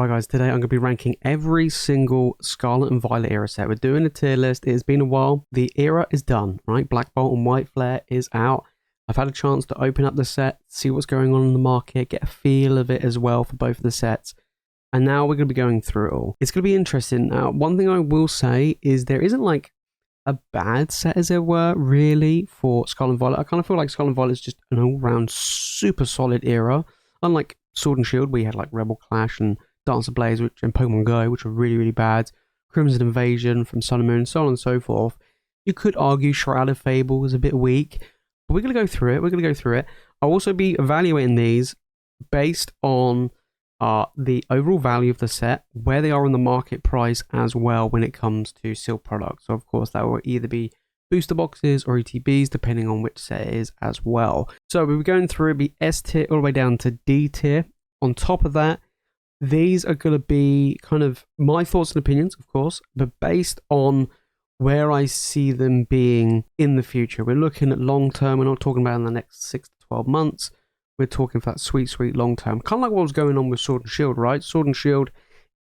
Alright guys, today I'm going to be ranking every single Scarlet and Violet era set. We're doing a tier list. It has been a while. The era is done, right? Black Bolt and White Flare is out. I've had a chance to open up the set, see what's going on in the market, get a feel of it as well for both of the sets. And now we're going to be going through it all. It's going to be interesting. Now, one thing I will say is there isn't like a bad set as there were really for Scarlet and Violet. I kind of feel like Scarlet and Violet is just an all-round super solid era. Unlike Sword and Shield, where you had like Rebel Clash and Dancer Blaze and Pokemon Go, which were really, really bad. Crimson Invasion from Sun and Moon, so on and so forth. You could argue Shrouded Fable was a bit weak, but we're going to go through it. I'll also be evaluating these based on the overall value of the set, where they are in the market price as well when it comes to sealed products. So, of course, that will either be booster boxes or ETBs, depending on which set it is as well. So, we'll be going through the S tier all the way down to D tier. On top of that, these are going to be kind of my thoughts and opinions, of course, but based on where I see them being in the future. We're looking at long term. We're not talking about in the next 6 to 12 months. We're talking for that sweet, sweet long term. Kind of like what was going on with Sword and Shield, right? Sword and Shield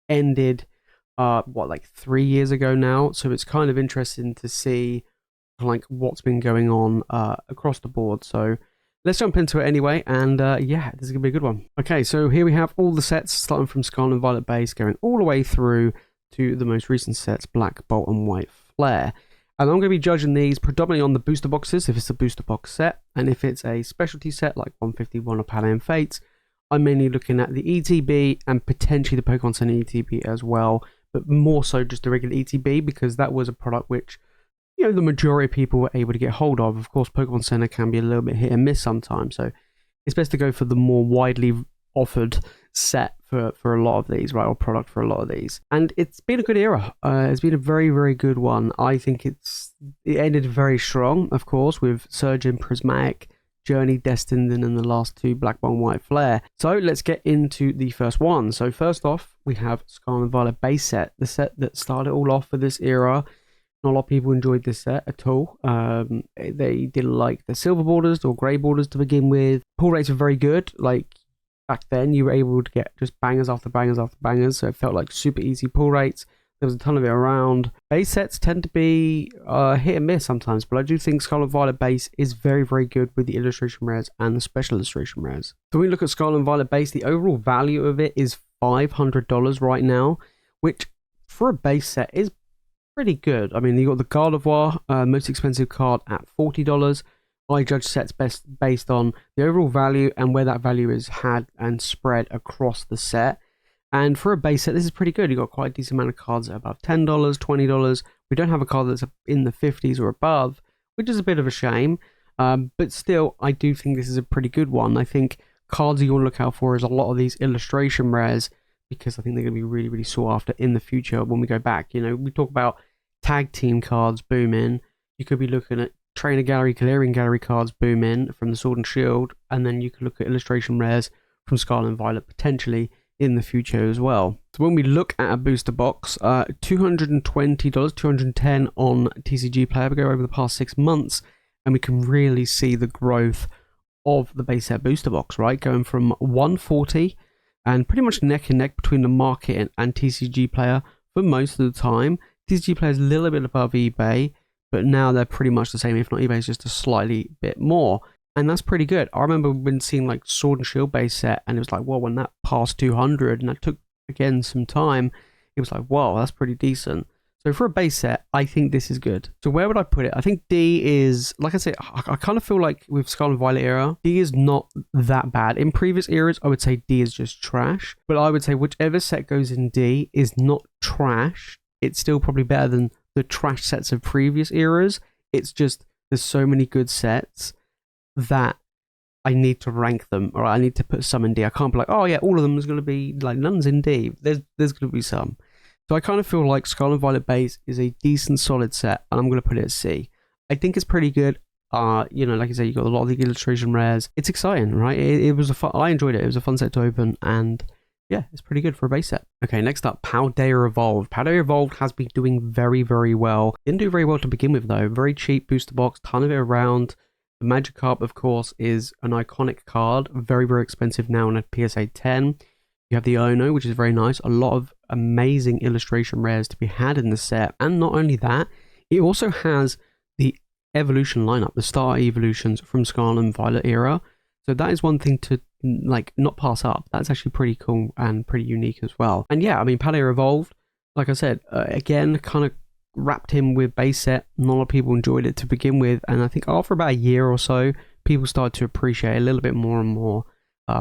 ended, like 3 years ago now. So it's kind of interesting to see like what's been going on across the board. So let's jump into it anyway, and yeah, this is going to be a good one. Okay, so here we have all the sets, starting from Scarlet and Violet base, going all the way through to the most recent sets, Black Bolt and White Flare. And I'm going to be judging these predominantly on the booster boxes, if it's a booster box set, and if it's a specialty set like 151 or Paldean Fates, I'm mainly looking at the ETB and potentially the Pokemon Center ETB as well, but more so just the regular ETB, because that was a product which, you know, the majority of people were able to get hold of. Of course, Pokemon Center can be a little bit hit and miss sometimes, so it's best to go for the more widely offered set for a lot of these, right, or product for a lot of these. And it's been a good era. It's been a very, very good one. I think it ended very strong, of course, with Surgeon, Prismatic, Journey, Destined, and then the last two, Black Bolt and White Flare. So let's get into the first one. So first off, we have Scarlet and Violet base set, the set that started all off for this era. Not a lot of people enjoyed this set at all. They didn't like the silver borders or grey borders to begin with. Pull rates were very good. Like back then, you were able to get just bangers after bangers after bangers, so it felt like super easy pull rates. There was a ton of it around. Base sets tend to be hit and miss sometimes, but I do think Scarlet Violet base is very, very good with the illustration rares and the special illustration rares. So when we look at Scarlet Violet base, the overall value of it is $500 right now, which for a base set is pretty good. I mean, you got the Gardevoir, most expensive card at $40. I judge sets best based on the overall value and where that value is had and spread across the set. And for a base set, this is pretty good. You got quite a decent amount of cards at above $10, $20. We don't have a card that's in the 50s or above, which is a bit of a shame. But still, I do think this is a pretty good one. I think cards you want to look out for is a lot of these illustration rares, because I think they're going to be really, really sought after in the future when we go back. You know, we talk about tag team cards booming. You could be looking at Trainer Gallery, Clearing Gallery cards boom in from the Sword and Shield, and then you can look at illustration rares from Scarlet and Violet potentially in the future as well. So when we look at a booster box, $220, $210 on TCG Player, we go over the past 6 months, and we can really see the growth of the base set booster box, right? Going from $140 and pretty much neck and neck between the market and TCG Player for most of the time. TCG Player is a little bit above eBay, but now they're pretty much the same, if not eBay's just a slightly bit more. And that's pretty good. I remember when seeing like Sword and Shield base set, and it was like, well, when that passed 200, and that took, again, some time, it was like, wow, that's pretty decent. So for a base set, I think this is good. So where would I put it? I think D is, like I said, I kind of feel like with Scarlet and Violet era, D is not that bad. In previous eras, I would say D is just trash. But I would say whichever set goes in D is not trash. It's still probably better than the trash sets of previous eras. It's just there's so many good sets that I need to rank them, or I need to put some in D. I can't be like, oh yeah, all of them is going to be like, none's in D. There's going to be some. So I kind of feel like Scarlet and Violet base is a decent solid set, and I'm going to put it at C. I think it's pretty good. You know, like I said, you got a lot of the illustration rares. It's exciting, right? It was a fun. I enjoyed it. It was a fun set to open, and yeah, it's pretty good for a base set. Okay, next up, Paldea Evolved. Paldea Evolved has been doing very, very well. Didn't do very well to begin with, though. Very cheap booster box, ton of it around. The Magikarp, of course, is an iconic card. Very, very expensive now on a PSA 10. You have the Ono, which is very nice. A lot of amazing illustration rares to be had in the set. And not only that, it also has the evolution lineup, the Star Evolutions from Scarlet and Violet era. So that is one thing to like not pass up. That's actually pretty cool and pretty unique as well. And yeah, I mean, Paldea Evolved, like I said, again, kind of wrapped in with base set. Not a lot of people enjoyed it to begin with. And I think after about a year or so, people started to appreciate it a little bit more and more.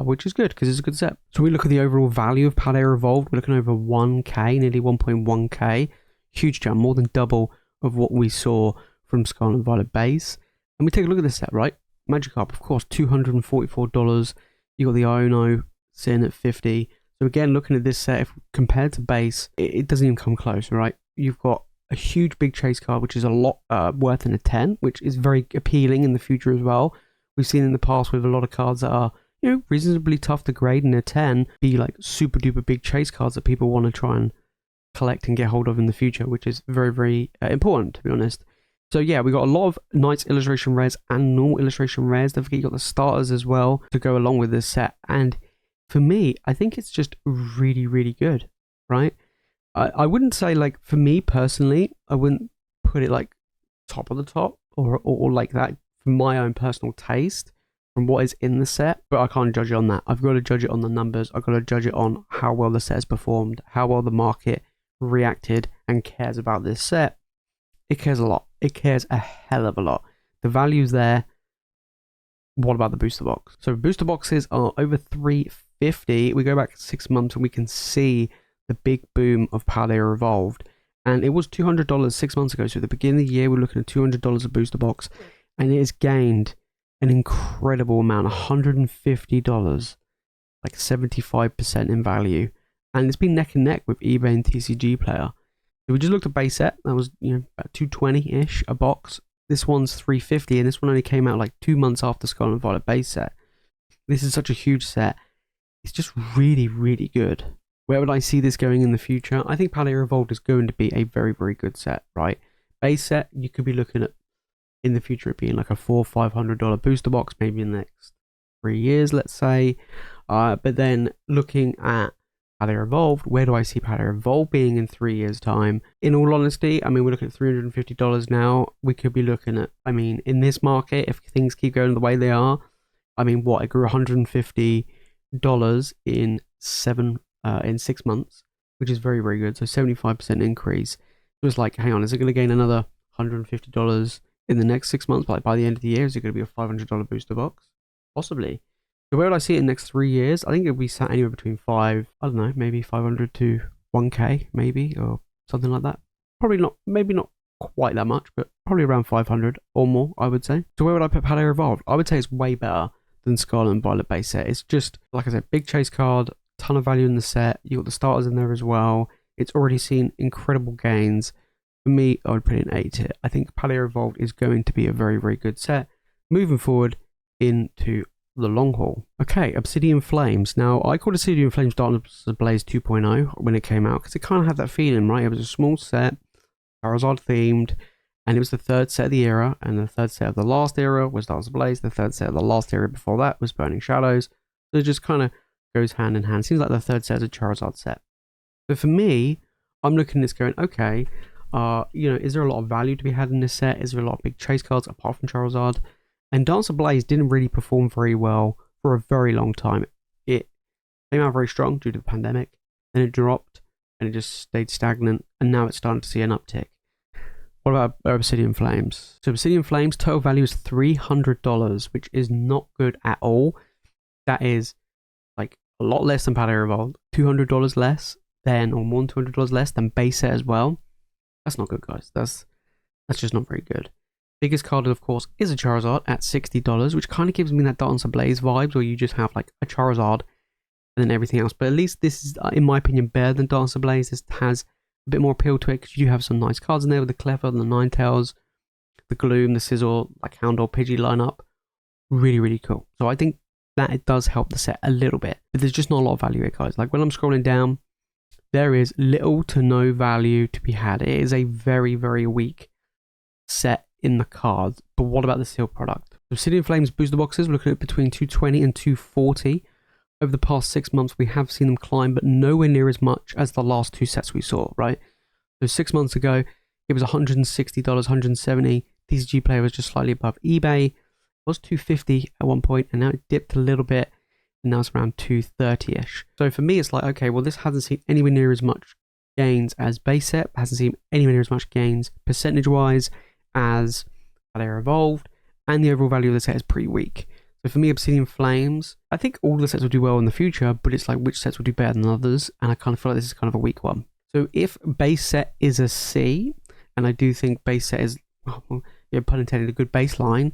Which is good because it's a good set. So we look at the overall value of Paldea Evolved. We're looking over 1k, nearly 1.1k. Huge jump, more than double of what we saw from Scarlet and Violet base. And we take a look at this set, right? Magikarp, of course, $244. You got the Iono sitting at 50. So again, looking at this set, if compared to base, it doesn't even come close, right? You've got a huge big chase card, which is a lot worth in a 10, which is very appealing in the future as well. We've seen in the past with a lot of cards that are, you know, reasonably tough to grade in a 10, be like super duper big chase cards that people want to try and collect and get hold of in the future, which is very, very important, to be honest. So yeah, we got a lot of nice illustration rares and normal illustration rares. Don't forget you got the starters as well to go along with this set. And for me, I think it's just really, really good, right? I wouldn't say, like, for me personally, I wouldn't put it like top of the top or like that for my own personal taste from what is in the set, but I can't judge it on that. I've got to judge it on the numbers. I've got to judge it on how well the set has performed, how well the market reacted and cares about this set. It cares a lot. It cares a hell of a lot. The value's there. What about the booster box? So booster boxes are over $350. We go back 6 months and we can see the big boom of Paldea Evolved. And it was $200 6 months ago. So at the beginning of the year, we're looking at $200 a booster box. And it has gained an incredible amount, $150, like 75% in value. And it's been neck and neck with eBay and TCG Player. So we just looked at base set. That was, you know, about $220-ish a box. This one's $350, and this one only came out like 2 months after Scarlet and Violet base set. This is such a huge set. It's just really, really good. Where would I see this going in the future? I think Paldea Evolved is going to be a very, very good set, right? Base set, you could be looking at in the future it being like a $400 or $500 booster box, maybe in the next 3 years, let's say. But then looking at Paldea Evolved, where do I see Paldea Evolved being in 3 years' time? In all honesty, I mean, we're looking at $350 now. We could be looking at, I mean, in this market, if things keep going the way they are, I mean, what, it grew $150 in 6 months, which is very, very good. So 75% increase. It was like, hang on, is it going to gain another $150 in the next 6 months? Like by the end of the year, is it going to be a $500 booster box? Possibly. So where would I see it in the next 3 years? I think it'll be sat anywhere between maybe 500 to 1k, maybe, or something like that. Probably not, maybe not quite that much, but probably around 500 or more, I would say. So where would I put Paldea Evolved? I would say it's way better than Scarlet and Violet base set. It's just, like I said, big chase card, ton of value in the set. You got the starters in there as well. It's already seen incredible gains. For me, I would put it in A tier. I think Paldea Evolved is going to be a very, very good set moving forward into the long haul. Okay, Obsidian Flames. Now, I called Obsidian Flames Darkness Ablaze 2.0 when it came out because it kind of had that feeling, right? It was a small set, Charizard themed, and it was the third set of the era, and the third set of the last era was Darkness Ablaze. The third set of the last era before that was Burning Shadows. So it just kind of goes hand in hand. Seems like the third set is a Charizard set. But for me, I'm looking at this going, okay, you know, is there a lot of value to be had in this set? Is there a lot of big chase cards apart from Charizard? And Dance Ablaze didn't really perform very well for a very long time. It came out very strong due to the pandemic, then it dropped, and it just stayed stagnant, and now it's starting to see an uptick. What about Obsidian Flames? So Obsidian Flames, total value is $300, which is not good at all. That is like a lot less than Paldea Evolved, $200 less than, or more than $200 less than base set as well. That's not good, guys. That's just not very good. Biggest card, of course, is a Charizard at $60, which kind of gives me that Dance Ablaze vibes, where you just have like a Charizard and then everything else. But at least this is, in my opinion, better than Dance Ablaze. This has a bit more appeal to it because you have some nice cards in there with the Cleffa, the Ninetales, the Gloom, the Sizzle, like Houndour, Pidgey lineup. Really, really cool. So I think that it does help the set a little bit, but there's just not a lot of value here, guys. Like when I'm scrolling down, there is little to no value to be had. It is a very, very weak set in the cards. But what about the sealed product? Obsidian Flames booster boxes, we're looking at between $220 and $240. over the past 6 months, we have seen them climb, but nowhere near as much as the last 2 sets we saw, right? So 6 months ago, it was $160, $170. TCG Player was just slightly above eBay. It was $250 at one point, and now it dipped a little bit, and now it's around $230-ish. So for me, it's like, okay, well, this hasn't seen anywhere near as much gains as base set, hasn't seen anywhere near as much gains percentage-wise as Paldea Evolved, and the overall value of the set is pretty weak. So for me, Obsidian Flames, I think all the sets will do well in the future, but it's like which sets will do better than others, and I kind of feel like this is kind of a weak one. So if base set is a C, and I do think base set is, well, yeah, pun intended, a good baseline,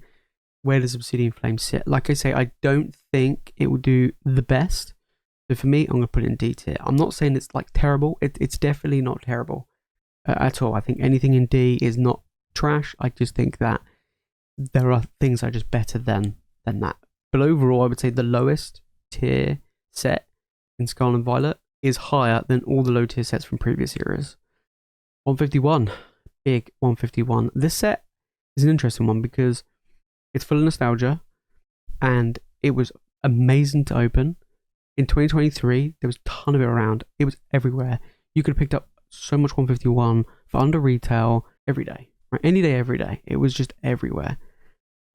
where does Obsidian Flames sit? Like I say, I don't think it will do the best. So for me, I'm going to put it in D tier. I'm not saying it's like terrible. It's definitely not terrible at all. I think anything in D is not trash. I just think that there are things that are just better than that. But overall, I would say the lowest tier set in Scarlet and Violet is higher than all the low tier sets from previous eras. 151. Big 151. This set is an interesting one because it's full of nostalgia and it was amazing to open. In 2023, there was a ton of it around. It was everywhere. You could have picked up so much 151 for under retail every day. Right? Any day, every day. It was just everywhere.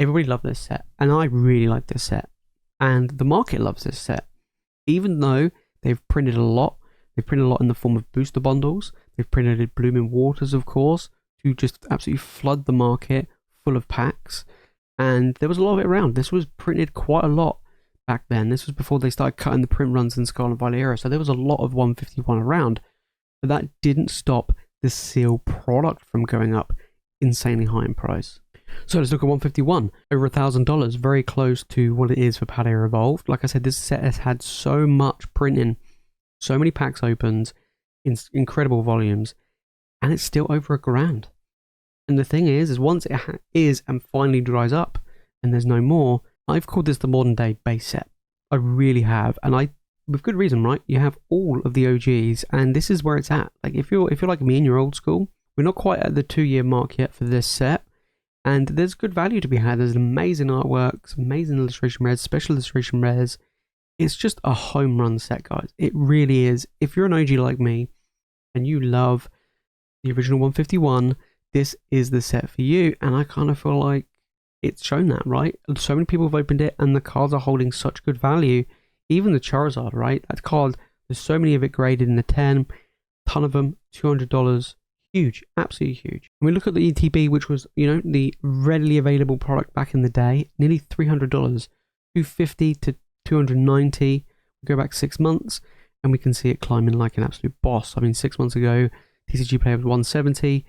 Everybody loved this set, and I really like this set. And the market loves this set. Even though they've printed a lot, they've printed a lot in the form of booster bundles. They've printed Blooming Waters, of course, to just absolutely flood the market full of packs. And there was a lot of it around. This was printed quite a lot back then. This was before they started cutting the print runs in Scarlet and Violet era, so there was a lot of 151 around. But that didn't stop the seal product from going up insanely high in price. So let's look at 151, over $1,000, very close to what it is for Paldea Evolved. Like I said, this set has had so much printing, so many packs opened, in incredible volumes, and it's still over $1,000. And the thing is once it is and finally dries up, and there's no more, I've called this the modern day base set. I really have, and I, with good reason, right? You have all of the OGs, and this is where it's at. Like if you're like me and you're old school, we're not quite at the 2-year mark yet for this set. And there's good value to be had. There's amazing artwork, amazing illustration rares, special illustration rares. It's just a home run set, guys. It really is. If you're an OG like me and you love the original 151, this is the set for you. And I kind of feel like it's shown that, right? So many people have opened it and the cards are holding such good value. Even the Charizard, right? That card, there's so many of it graded in the 10, ton of them, $200. Huge, absolutely huge. When we look at the ETB, which was, the readily available product back in the day, nearly $300, $250 to $290. We go back 6 months, and we can see it climbing like an absolute boss. I mean, 6 months ago, TCG Player was $170,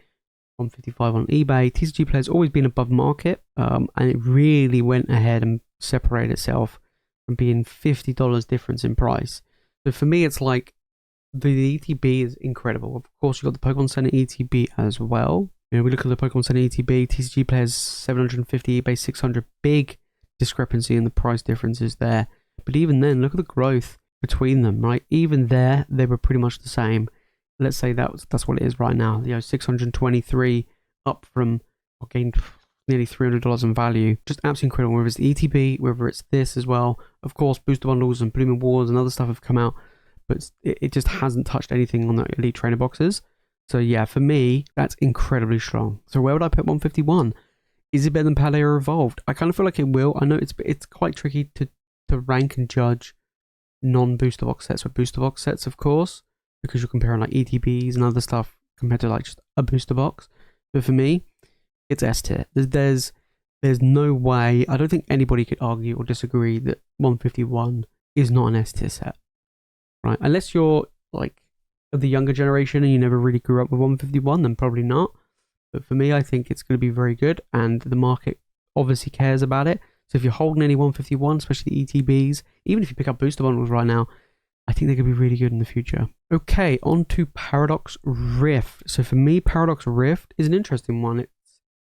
$155 on eBay. TCG Player's always been above market, and it really went ahead and separated itself from being $50 difference in price. So for me, it's like, the ETB is incredible. Of course, you've got the Pokemon Center ETB as well. We look at the Pokemon Center ETB, TCG Players 750, eBay 600. Big discrepancy in the price differences there. But even then, look at the growth between them, right? Even there, they were pretty much the same. Let's say that's what it is right now. 623 up from, gained nearly $300 in value. Just absolutely incredible. Whether it's the ETB, whether it's this as well. Of course, booster bundles and Blooming Wars and other stuff have come out, but it just hasn't touched anything on the Elite Trainer boxes. So yeah, for me, that's incredibly strong. So where would I put 151? Is it better than Paldea Evolved? I kind of feel like it will. I know it's quite tricky to rank and judge non-booster box sets with booster box sets, of course, because you're comparing like ETBs and other stuff compared to like just a booster box. But for me, it's S tier. There's no way, I don't think anybody could argue or disagree that 151 is not an S tier set. Right, unless you're like of the younger generation and you never really grew up with 151, then probably not. But for me, I think it's going to be very good, and the market obviously cares about it. So if you're holding any 151, especially the ETBs, even if you pick up booster bundles right now, I think they could be really good in the future. Okay, on to Paradox Rift. So for me, Paradox Rift is an interesting one.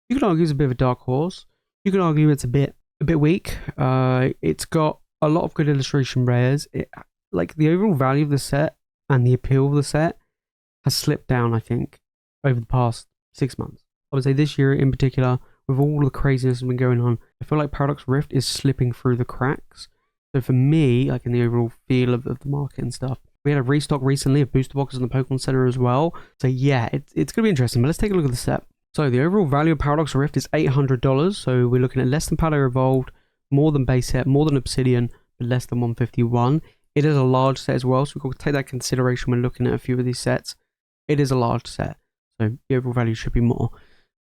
You could argue it's a bit of a dark horse. You could argue it's a bit weak. It's got a lot of good illustration rares. Like the overall value of the set and the appeal of the set has slipped down, I think, over the past 6 months. I would say this year in particular, with all the craziness that's been going on, I feel like Paradox Rift is slipping through the cracks. So for me, like in the overall feel of the market and stuff, we had a restock recently of booster boxes in the Pokemon Center as well. So yeah, it's going to be interesting, but let's take a look at the set. So the overall value of Paradox Rift is $800. So we're looking at less than Paldea Evolved, more than base set, more than Obsidian, but less than 151. It is a large set as well, so we've got to take that into consideration when looking at a few of these sets. It is a large set, so the overall value should be more.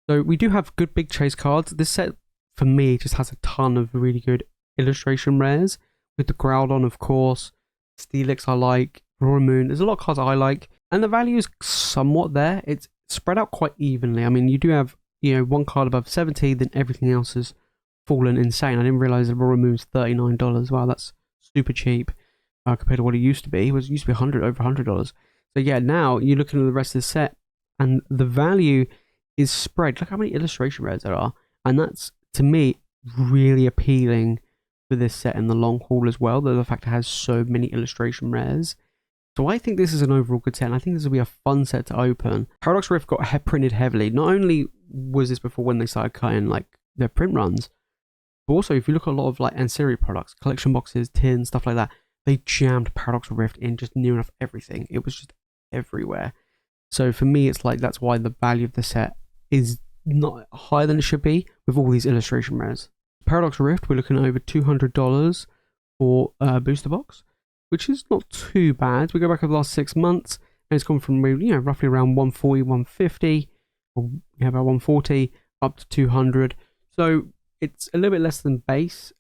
So we do have good big chase cards. This set, for me, just has a ton of really good illustration rares. With the Groudon, of course, Steelix I like, Roaring Moon. There's a lot of cards I like, and the value is somewhat there. It's spread out quite evenly. I mean, you do have, one card above 70, then everything else has fallen insane. I didn't realize that Roaring Moon's $39. Wow, that's super cheap compared to what it used to be. It used to be over $100. So yeah, now you're looking at the rest of the set, and the value is spread. Look how many illustration rares there are, and that's, to me, really appealing for this set in the long haul as well, though the fact it has so many illustration rares. So I think this is an overall good set, and I think this will be a fun set to open. Paradox Rift got printed heavily. Not only was this before when they started cutting like their print runs, but also if you look at a lot of like ancillary products, collection boxes, tins, stuff like that, they jammed Paradox Rift in just near enough everything. It was just everywhere. So for me, it's like that's why the value of the set is not higher than it should be with all these illustration rares. Paradox Rift, we're looking at over $200 for a booster box, which is not too bad. We go back over the last 6 months, and it's gone from roughly around 140, 150, or about 140 up to 200. So it's a little bit less than base.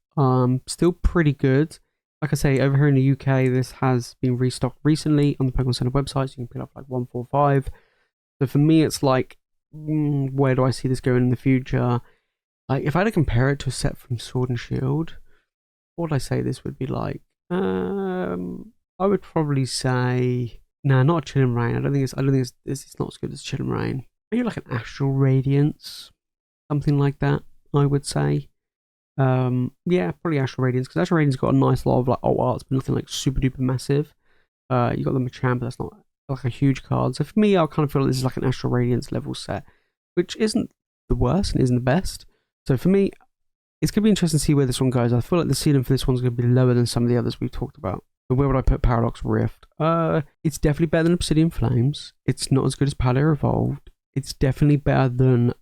Still pretty good. Like I say, over here in the UK, this has been restocked recently on the Pokemon Center website, so you can pick up like 145. So for me, it's like, where do I see this going in the future? Like, if I had to compare it to a set from Sword and Shield, what would I say this would be like? I would probably say, nah, not a Chilling Rain. I don't think it's not as good as Chilling Rain. Maybe like an Astral Radiance, something like that, I would say. Yeah, probably Astral Radiance, because Astral Radiance got a nice lot of like alt arts, but nothing like super duper massive. You got the Machamp, but that's not like a huge card. So for me, I kind of feel like this is like an Astral Radiance level set, which isn't the worst and isn't the best. So for me, it's going to be interesting to see where this one goes. I feel like the ceiling for this one's going to be lower than some of the others we've talked about. But where would I put Paradox Rift? It's definitely better than Obsidian Flames. It's not as good as Paldea Evolved. It's definitely better than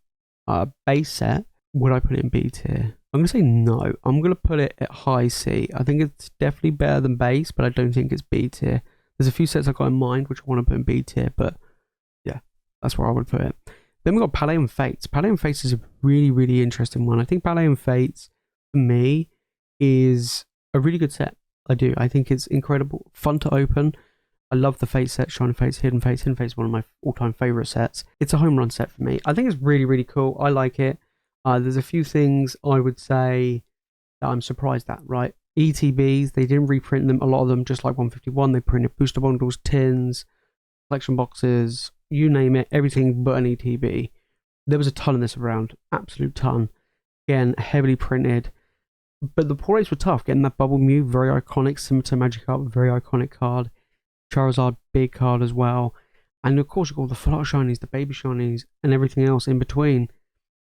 base set. Would I put it in B tier? I'm going to say no. I'm going to put it at high C. I think it's definitely better than base, but I don't think it's B tier. There's a few sets I've got in mind which I want to put in B tier, but yeah, that's where I would put it. Then we've got Paldean Fates. Paldean Fates is a really, really interesting one. I think Paldean Fates, for me, is a really good set. I do. I think it's incredible. Fun to open. I love the Fate set, Shining Fates, Hidden Fates. Hidden Fates is one of my all-time favourite sets. It's a home run set for me. I think it's really, really cool. I like it. There's a few things I would say that I'm surprised at, right? ETBs, they didn't reprint them. A lot of them, just like 151, they printed booster bundles, tins, collection boxes, you name it, everything but an ETB. There was a ton of this around, absolute ton. Again, heavily printed. But the pull rates were tough. Getting that Bubble Mew, very iconic. Scimitar Magikarp, very iconic card. Charizard, big card as well. And of course, you've got all the full art shinies, the baby shinies, and everything else in between.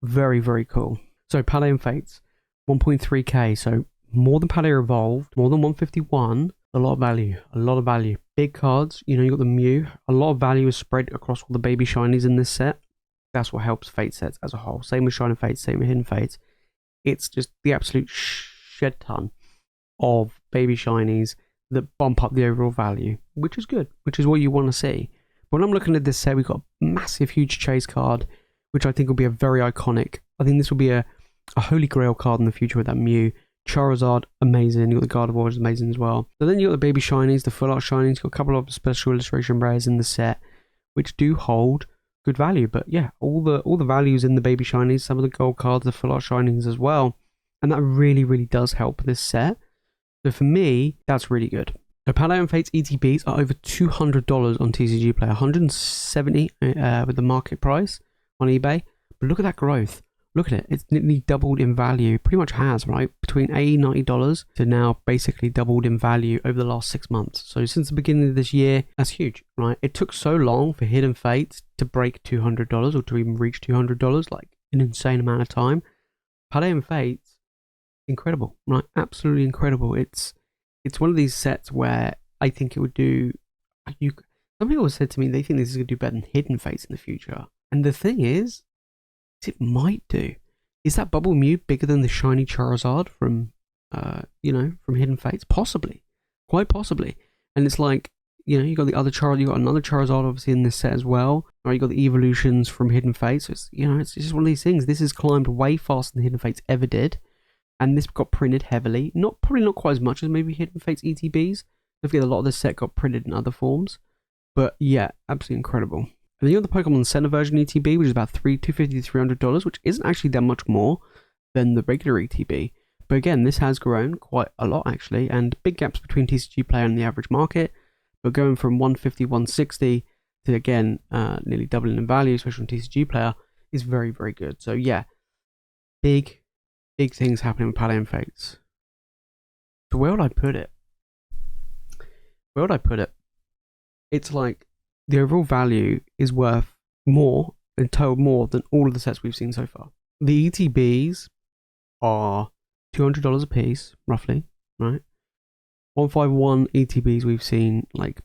Very, very cool. So, Paldean Fates, 1.3k. So, more than Paldea Evolved, more than 151. A lot of value. A lot of value. Big cards. You got the Mew. A lot of value is spread across all the baby shinies in this set. That's what helps Fate sets as a whole. Same with Shining Fates, same with Hidden Fates. It's just the absolute shed ton of baby shinies that bump up the overall value, which is good, which is what you want to see. But when I'm looking at this set, we've got a massive, huge chase card, which I think will be a very iconic. I think this will be a holy grail card in the future with that Mew. Charizard, amazing. You've got the Gardevoir, is amazing as well. So then you've got the baby shinies, the full art shinies. You've got a couple of special illustration rares in the set, which do hold good value. But yeah, all the values in the baby shinies, some of the gold cards, the full art shinings as well. And that really, really does help this set. So for me, that's really good. So Paldean Fates ETBs are over $200 on TCG Player, $170 with the market price on eBay. But look at that growth. Look at it. It's nearly doubled in value. Pretty much has, right? Between $80, $90 to now basically doubled in value over the last 6 months. So since the beginning of this year, that's huge, right? It took so long for Hidden Fates to break $200 or to even reach $200, like an insane amount of time. Paldean Fates, incredible, right? Absolutely incredible. It's it's one of these sets where I think it would do. Some people have said to me they think this is going to do better than Hidden Fates in the future. And the thing is it might do. Is that Bubble Mew bigger than the shiny Charizard from, from Hidden Fates? Possibly. Quite possibly. And it's like, you got the other Charizard, you got another Charizard obviously in this set as well. Or you got the evolutions from Hidden Fates. So it's, it's just one of these things. This has climbed way faster than Hidden Fates ever did. And this got printed heavily. Probably not quite as much as maybe Hidden Fates ETBs. I feel a lot of this set got printed in other forms. But yeah, absolutely incredible. And then you got the Pokemon Center version ETB, which is about $250 to $300, which isn't actually that much more than the regular ETB. But again, this has grown quite a lot actually, and big gaps between TCG player and the average market. But going from 150, 160 to again, nearly doubling in value, especially on TCG player, is very, very good. So yeah, big things happening with Paldean Fates. So where would I put it? It's like the overall value is worth more in total more than all of the sets we've seen so far. The ETBs are $200 a piece, roughly, right? 151 ETBs we've seen like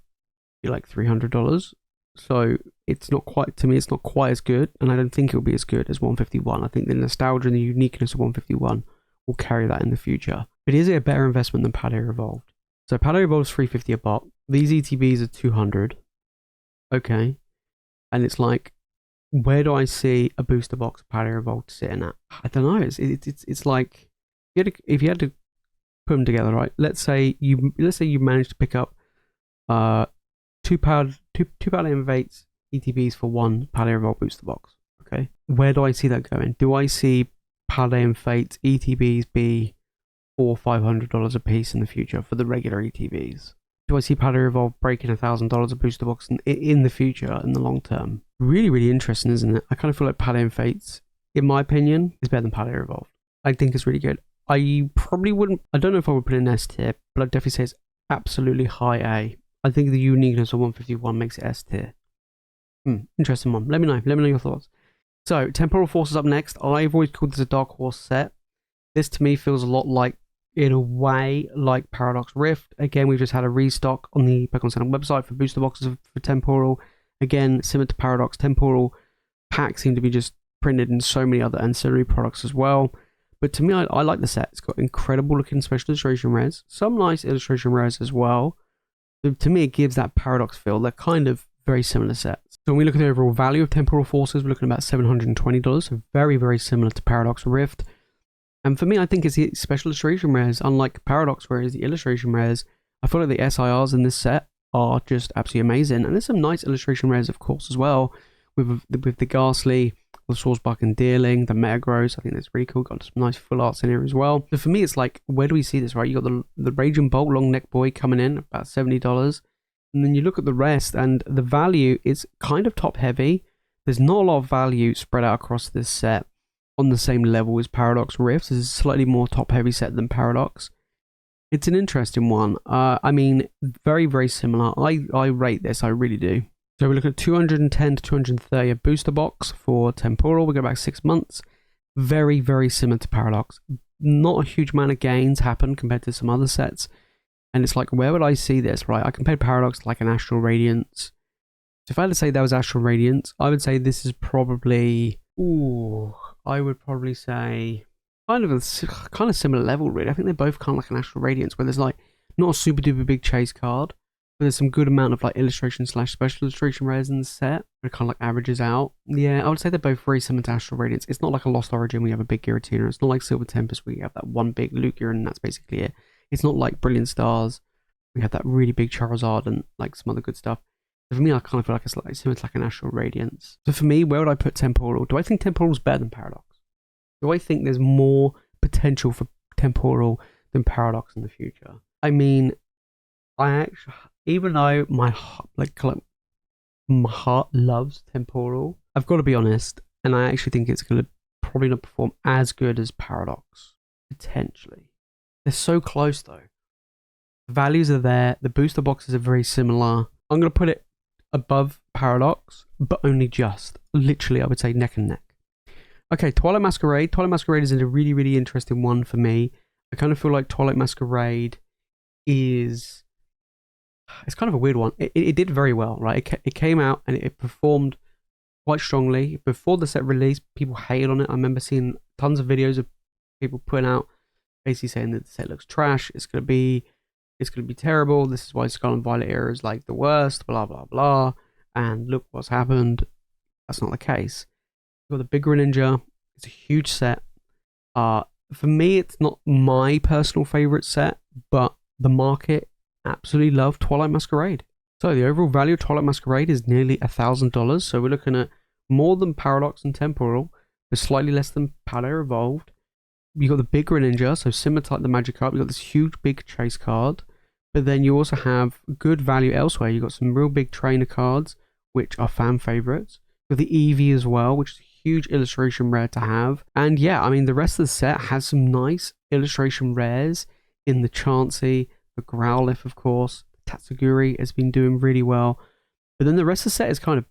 $300. So it's not quite, to me, it's not quite as good, and I don't think it'll be as good as 151. I think the nostalgia and the uniqueness of 151 will carry that in the future. But is it a better investment than Paldea Evolved? So Paldea Evolved is $350 a pop. These ETBs are $200. Okay. And it's like, where do I see a booster box of Paldea Evolved sitting at? I don't know. It's like, if you had to put them together, right? Let's say you managed to pick up two Paldean Fates ETBs for one Paldea Evolved booster box. Okay. Where do I see that going? Do I see Paldean Fates ETBs be $400 or $500 a piece in the future for the regular ETBs? Do I see Paldea Evolved breaking $1,000 a booster box in the future, in the long term? Really, really interesting, isn't it? I kind of feel like Paldean Fates, in my opinion, is better than Paldea Evolved. I think it's really good. I probably wouldn't, I don't know if I would put it in S tier, but I'd definitely say it's absolutely high A. I think the uniqueness of 151 makes it S tier. Interesting one. Let me know your thoughts. So, Temporal Forces up next. I've always called this a Dark Horse set. This to me feels a lot like, in a way, like Paradox Rift. Again, we've just had a restock on the Pokemon Center website for booster boxes for Temporal. Again, similar to Paradox, Temporal packs seem to be just printed in so many other ancillary products as well. But to me, I like the set. It's got incredible looking special illustration rares. Some nice illustration rares as well. So to me, it gives that Paradox feel. They're kind of very similar sets. So when we look at the overall value of Temporal Forces, we're looking at about $720. So very, very similar to Paradox Rift. And for me, I think it's the special illustration rares, unlike Paradox, whereas the illustration rares, I feel like the SIRs in this set are just absolutely amazing. And there's some nice illustration rares, of course, as well, with the Ghastly, the Swordspark and Deerling, the Metagross. I think that's really cool. Got some nice full arts in here as well. So for me, it's like, where do we see this, right? You got the Raging Bolt Long Neck Boy coming in, about $70. And then you look at the rest, and the value is kind of top heavy. There's not a lot of value spread out across this set on the same level as Paradox Rift. This is a slightly more top heavy set than Paradox. It's an interesting one. I mean, very, very similar. I rate this, I really do. So we're looking at 210 to 230 a booster box for Temporal. We go back 6 months. Very, very similar to Paradox. Not a huge amount of gains happen compared to some other sets. And it's like, where would I see this, right? I compared Paradox to like an Astral Radiance. So if I had to say that was Astral Radiance, I would say this is probably... I would probably say kind of similar level, really. I think they're both kind of like an Astral Radiance, where there's like not a super duper big chase card, but there's some good amount of like illustration / special illustration rares in the set. It kind of like averages out. Yeah, I would say they're both very similar to Astral Radiance. It's not like a Lost Origin where you have a big Giratina. It's not like Silver Tempest where you have that one big Lugia and that's basically it. It's not like Brilliant Stars. We have that really big Charizard and like some other good stuff. So for me, I kind of feel like it's like similar to like an Astral Radiance. So for me, where would I put Temporal? Do I think Temporal's better than Paradox? Do I think there's more potential for Temporal than Paradox in the future? I mean, I actually, even though my heart loves Temporal, I've got to be honest, and I actually think it's going to probably not perform as good as Paradox, potentially. They're so close though. The values are there. The booster boxes are very similar. I'm going to put it above Paradox, but only just. Literally, I would say neck and neck. Okay, Twilight Masquerade. Twilight Masquerade is a really, really interesting one for me. I kind of feel like Twilight Masquerade is, it's kind of a weird one. It did very well, right? It came out and it performed quite strongly. Before the set released, people hated on it. I remember seeing tons of videos of people putting out basically saying that the set looks trash. It's gonna be terrible. This is why Scarlet and Violet era is like the worst. Blah blah blah. And look what's happened. That's not the case. You've got the Big Greninja. It's a huge set. For me, it's not my personal favorite set, but the market absolutely loved Twilight Masquerade. So the overall value of Twilight Masquerade is nearly $1,000. So we're looking at more than Paradox and Temporal, but slightly less than Paldea Evolved. You got the Big Greninja, so similar to like the Magikarp. You got this huge big chase card, but then you also have good value elsewhere. You got some real big trainer cards, which are fan favorites. You got the Eevee as well, which is a huge illustration rare to have. And yeah, I mean the rest of the set has some nice illustration rares in the Chansey, the Growlithe, of course. Tatsugiri has been doing really well, but then the rest of the set is kind of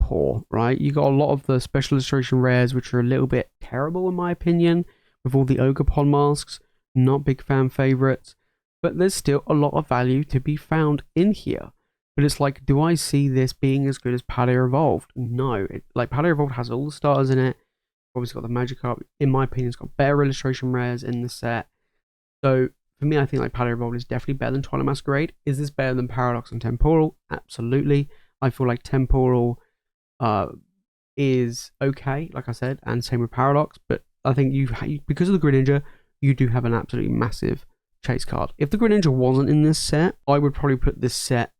poor, right? You got a lot of the special illustration rares, which are a little bit terrible in my opinion, with all the Ogerpon masks. Not big fan favorites, but there's still a lot of value to be found in here. But it's like, do I see this being as good as Paldea Evolved? No. Like Paldea Evolved has all the starters in it. Obviously got the Magikarp. In my opinion, it's got better illustration rares in the set. So for me, I think like Paldea Evolved is definitely better than Twilight Masquerade. Is this better than Paradox and Temporal? Absolutely. I feel like Temporal is okay, like I said, and same with Paradox. But I think because of the Greninja, you do have an absolutely massive chase card. If the Greninja wasn't in this set, I would probably put this set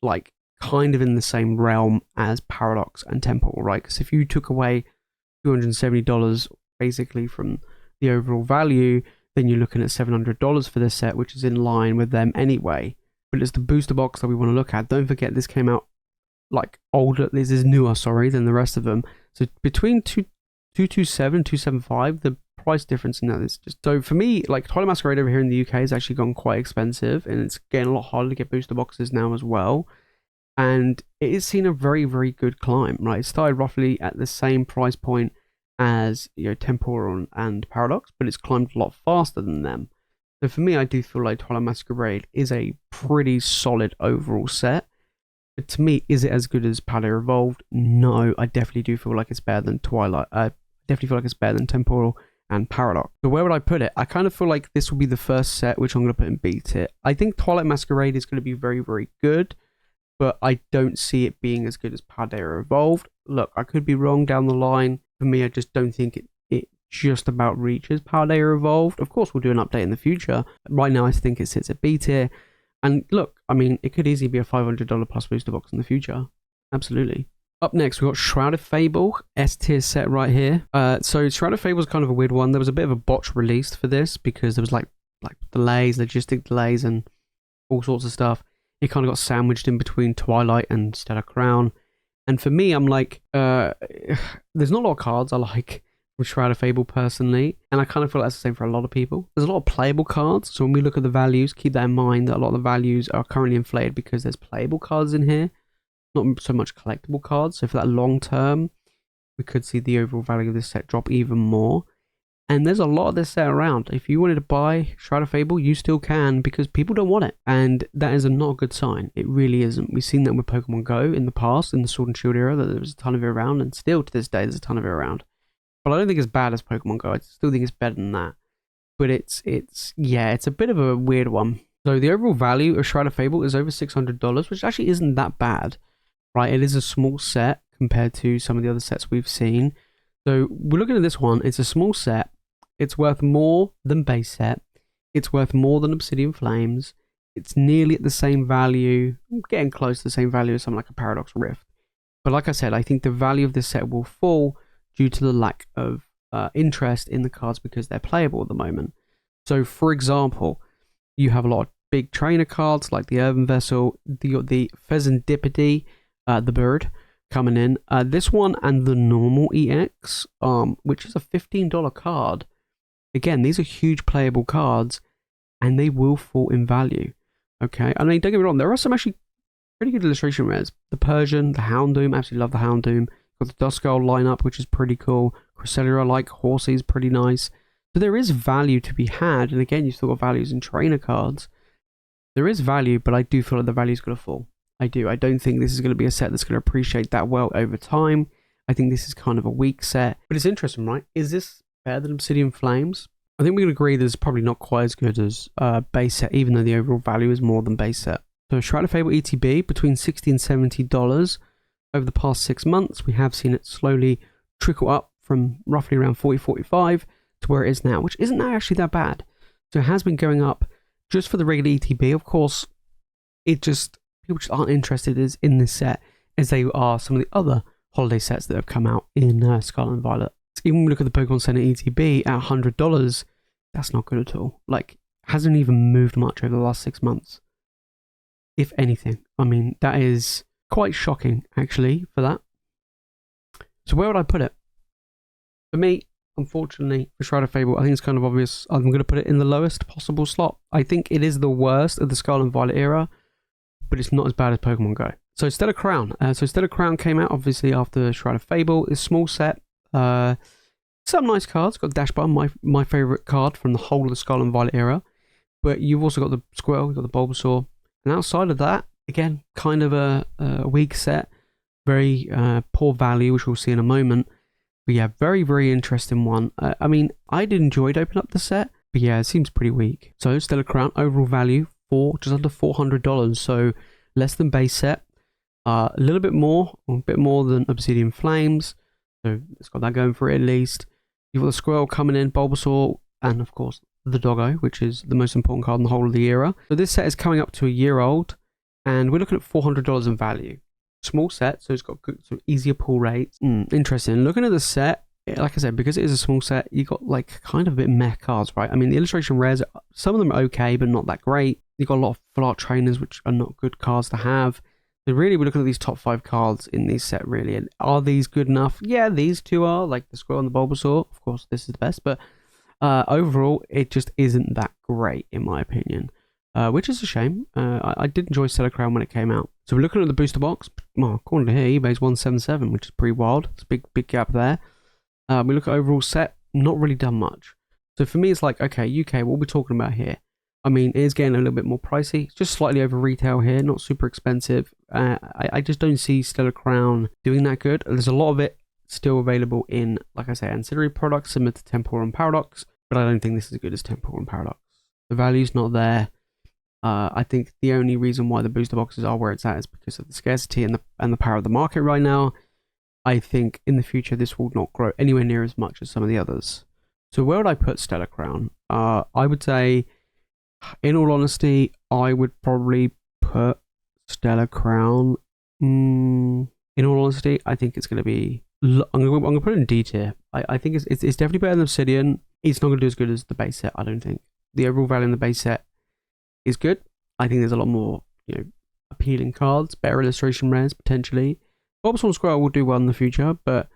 like kind of in the same realm as Paradox and Temporal, right? Because if you took away $270 basically from the overall value, then you're looking at $700 for this set, which is in line with them anyway. But it's the booster box that we want to look at. Don't forget, this came out like older. This is newer, sorry, than the rest of them. So between 227 275, the price difference in that is just, so for me, like Twilight Masquerade over here in the UK has actually gone quite expensive, and it's getting a lot harder to get booster boxes now as well. And it has seen a very, very good climb, right? It started roughly at the same price point as, you know, Temporal and Paradox, but it's climbed a lot faster than them. So for me, I do feel like Twilight Masquerade is a pretty solid overall set. But to me, is it as good as Paldea Evolved? No, I definitely do feel like it's better than Twilight. I definitely feel like it's better than Temporal and Paradox. So where would I put it? I kind of feel like this will be the first set which I'm going to put in B tier. I think Twilight Masquerade is going to be very, very good, but I don't see it being as good as Paldea Evolved. Look, I could be wrong down the line. For me, I just don't think it just about reaches Paldea Evolved. Of course, we'll do an update in the future. Right now, I think it sits at B tier. And look, I mean, it could easily be a $500 plus booster box in the future. Absolutely. Up next, we've got Shrouded Fable, S tier set right here. So Shrouded Fable is kind of a weird one. There was a bit of a botch released for this because there was like delays, logistic delays, and all sorts of stuff. It kind of got sandwiched in between Twilight and Stellar Crown. And for me, I'm like, there's not a lot of cards I like with Shrouded Fable personally, and I kind of feel like that's the same for a lot of people. There's a lot of playable cards, so when we look at the values, keep that in mind that a lot of the values are currently inflated because there's playable cards in here, not so much collectible cards. So for that long term, we could see the overall value of this set drop even more. And there's a lot of this set around. If you wanted to buy Shrouded Fable, you still can, because people don't want it. And that is not a good sign. It really isn't. We've seen that with Pokemon Go in the past, in the Sword and Shield era, that there was a ton of it around, and still to this day there's a ton of it around. But I don't think it's bad as Pokemon Go. I still think it's better than that. But it's a bit of a weird one. So the overall value of Shrouded Fable is over $600, which actually isn't that bad, right? It is a small set compared to some of the other sets we've seen. So we're looking at this one. It's a small set. It's worth more than base set. It's worth more than Obsidian Flames. It's nearly at the same value, getting close to the same value as something like a Paradox Rift. But like I said, I think the value of this set will fall due to the lack of interest in the cards because they're playable at the moment. So for example, you have a lot of big trainer cards like the Urban Vessel, the Pheasantipede, the bird coming in. This one and the normal EX, which is a $15 card. Again, these are huge playable cards, and they will fall in value. Okay, I mean, don't get me wrong, there are some actually pretty good illustration rares. The Persian, the Houndoom, absolutely love the Houndoom. Got the Duskull lineup, which is pretty cool. Cresselia, I like. Horsey's pretty nice. So there is value to be had, and again, you've still got values in trainer cards. There is value, but I do feel like the value is going to fall. I do. I don't think this is going to be a set that's going to appreciate that well over time. I think this is kind of a weak set. But it's interesting, right? Is this better than Obsidian Flames? I think we can agree that it's probably not quite as good as base set, even though the overall value is more than base set. So Shrouded Fable ETB, between $60 and $70 over the past 6 months. We have seen it slowly trickle up from roughly around 40, 45 to where it is now, which isn't actually that bad. So it has been going up just for the regular ETB. Of course, it just... people just aren't interested in this set as they are some of the other holiday sets that have come out in Scarlet and Violet. Even when we look at the Pokemon Center ETB at $100, that's not good at all. Like, hasn't even moved much over the last 6 months. If anything. I mean, that is quite shocking, actually, for that. So where would I put it? For me, unfortunately, for Shrouded Fable, I think it's kind of obvious. I'm going to put it in the lowest possible slot. I think it is the worst of the Scarlet and Violet era, but it's not as bad as Pokemon Go. So Stellar Crown. Stellar Crown came out obviously after Shrouded Fable. It's a small set. Some nice cards. Got Dash Bar, my favourite card from the whole of the Scarlet and Violet era. But you've also got the Squirrel, you've got the Bulbasaur. And outside of that, again, kind of a weak set. Very poor value, which we'll see in a moment. But yeah, very, very interesting one. I mean, I did enjoy opening up the set. But yeah, it seems pretty weak. So Stellar Crown, overall value for just under $400. So less than base set. A little bit more, or a bit more than Obsidian Flames. So it's got that going for it at least. You've got the Squirrel coming in, Bulbasaur, and of course the Doggo, which is the most important card in the whole of the era. So this set is coming up to a year old, and we're looking at $400 in value. Small set, so it's got good, so easier pull rates. Interesting. Looking at the set, like I said, because it is a small set, you got like kind of a bit meh cards, right? I mean, the illustration rares, some of them are okay, but not that great. You've got a lot of full art trainers, which are not good cards to have. So really, we're looking at these top 5 cards in this set, really. And are these good enough? Yeah, these two are, like the Squirrel and the Bulbasaur. Of course, this is the best, but overall, it just isn't that great, in my opinion. Which is a shame. I did enjoy Stellar Crown when it came out. So we're looking at the booster box. Well, according to here, eBay's 177, which is pretty wild. It's a big gap there. We look at overall set, not really done much. So for me, it's like, okay, UK, what are we talking about here? I mean, it is getting a little bit more pricey. It's just slightly over retail here, not super expensive. I just don't see Stellar Crown doing that good. There's a lot of it still available in, like I say, ancillary products similar to Temporal and Paradox, but I don't think this is as good as Temporal and Paradox. The value's not there. I think the only reason why the booster boxes are where it's at is because of the scarcity and the power of the market right now. I think in the future this will not grow anywhere near as much as some of the others. So where would I put Stellar Crown? I would say, in all honesty, I would probably put Stellar Crown. In all honesty, I think it's going to be... I'm going to put it in D tier. I think it's definitely better than Obsidian. It's not going to do as good as the base set, I don't think. The overall value in the base set is good. I think there's a lot more, appealing cards, better illustration rares, potentially. Bulbasaur and Squirrel will do well in the future, but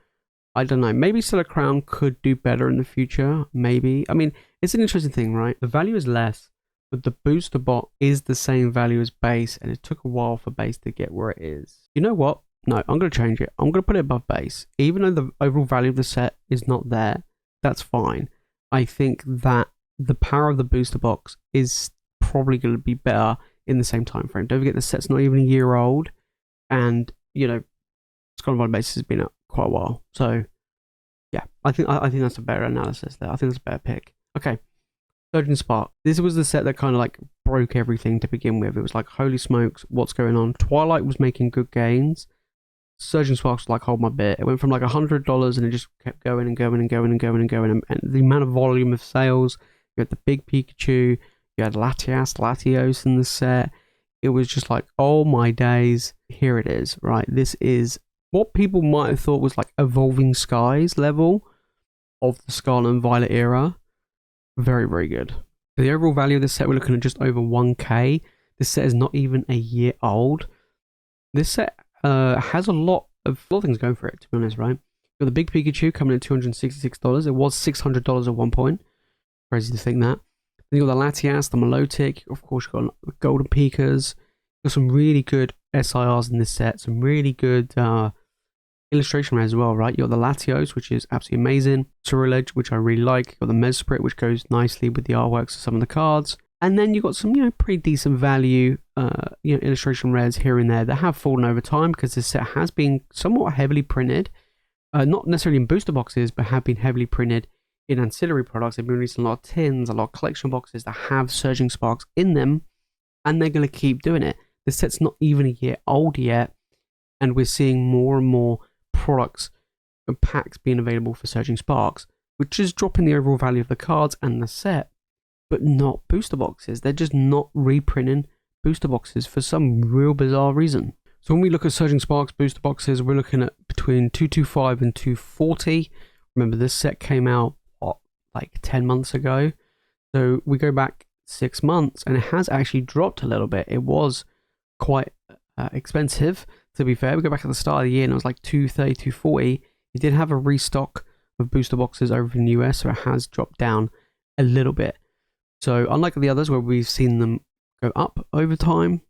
I don't know. Maybe Stellar Crown could do better in the future. Maybe. I mean, it's an interesting thing, right? The value is less, but the booster box is the same value as base, and it took a while for base to get where it is. You know what? No, I'm going to change it. I'm going to put it above base. Even though the overall value of the set is not there, that's fine. I think that the power of the booster box is probably going to be better in the same time frame. Don't forget the set's not even a year old, and Scarlet and Violet base has been out quite a while. So yeah, I think that's a better analysis there. I think that's a better pick. Okay, Surging Spark. This was the set that kind of like broke everything to begin with. It was like, holy smokes, what's going on? Twilight was making good gains. Surging Sparks was like, hold my beer. It went from like $100 and it just kept going and going and going and going and going. And the amount of volume of sales, you had the big Pikachu, you had Latios in the set. It was just like, oh my days, here it is, right? This is what people might have thought was like Evolving Skies level of the Scarlet and Violet era. Very, very good. For the overall value of this set, we're looking at just over 1k. This set is not even a year old. This set has a lot of things going for it, to be honest, right? You've got the big Pikachu coming in at $266. It was $600 at one point. Crazy to think that. Then you've got the Latias, the Milotic. Of course, you've got the Golden Pikas. You've got some really good SIRs in this set. Some really good illustration as well, right? You got the Latios, which is absolutely amazing. Ceruledge, which I really like. You got the Mesprit, which goes nicely with the artworks of some of the cards. And then you got some, pretty decent value, illustration rares here and there that have fallen over time because this set has been somewhat heavily printed. Not necessarily in booster boxes, but have been heavily printed in ancillary products. They've been releasing a lot of tins, a lot of collection boxes that have Surging Sparks in them, and they're going to keep doing it. The set's not even a year old yet, and we're seeing more and more products and packs being available for Surging Sparks, which is dropping the overall value of the cards and the set, but not booster boxes. They're just not reprinting booster boxes for some real bizarre reason. So when we look at Surging Sparks booster boxes, we're looking at between 225 and 240. Remember, this set came out, like 10 months ago? So we go back 6 months, and it has actually dropped a little bit. It was quite expensive, to be fair. We go back at the start of the year, and it was like 230, 240. It did have a restock of booster boxes over in the US, so it has dropped down a little bit. So unlike the others where we've seen them go up over time,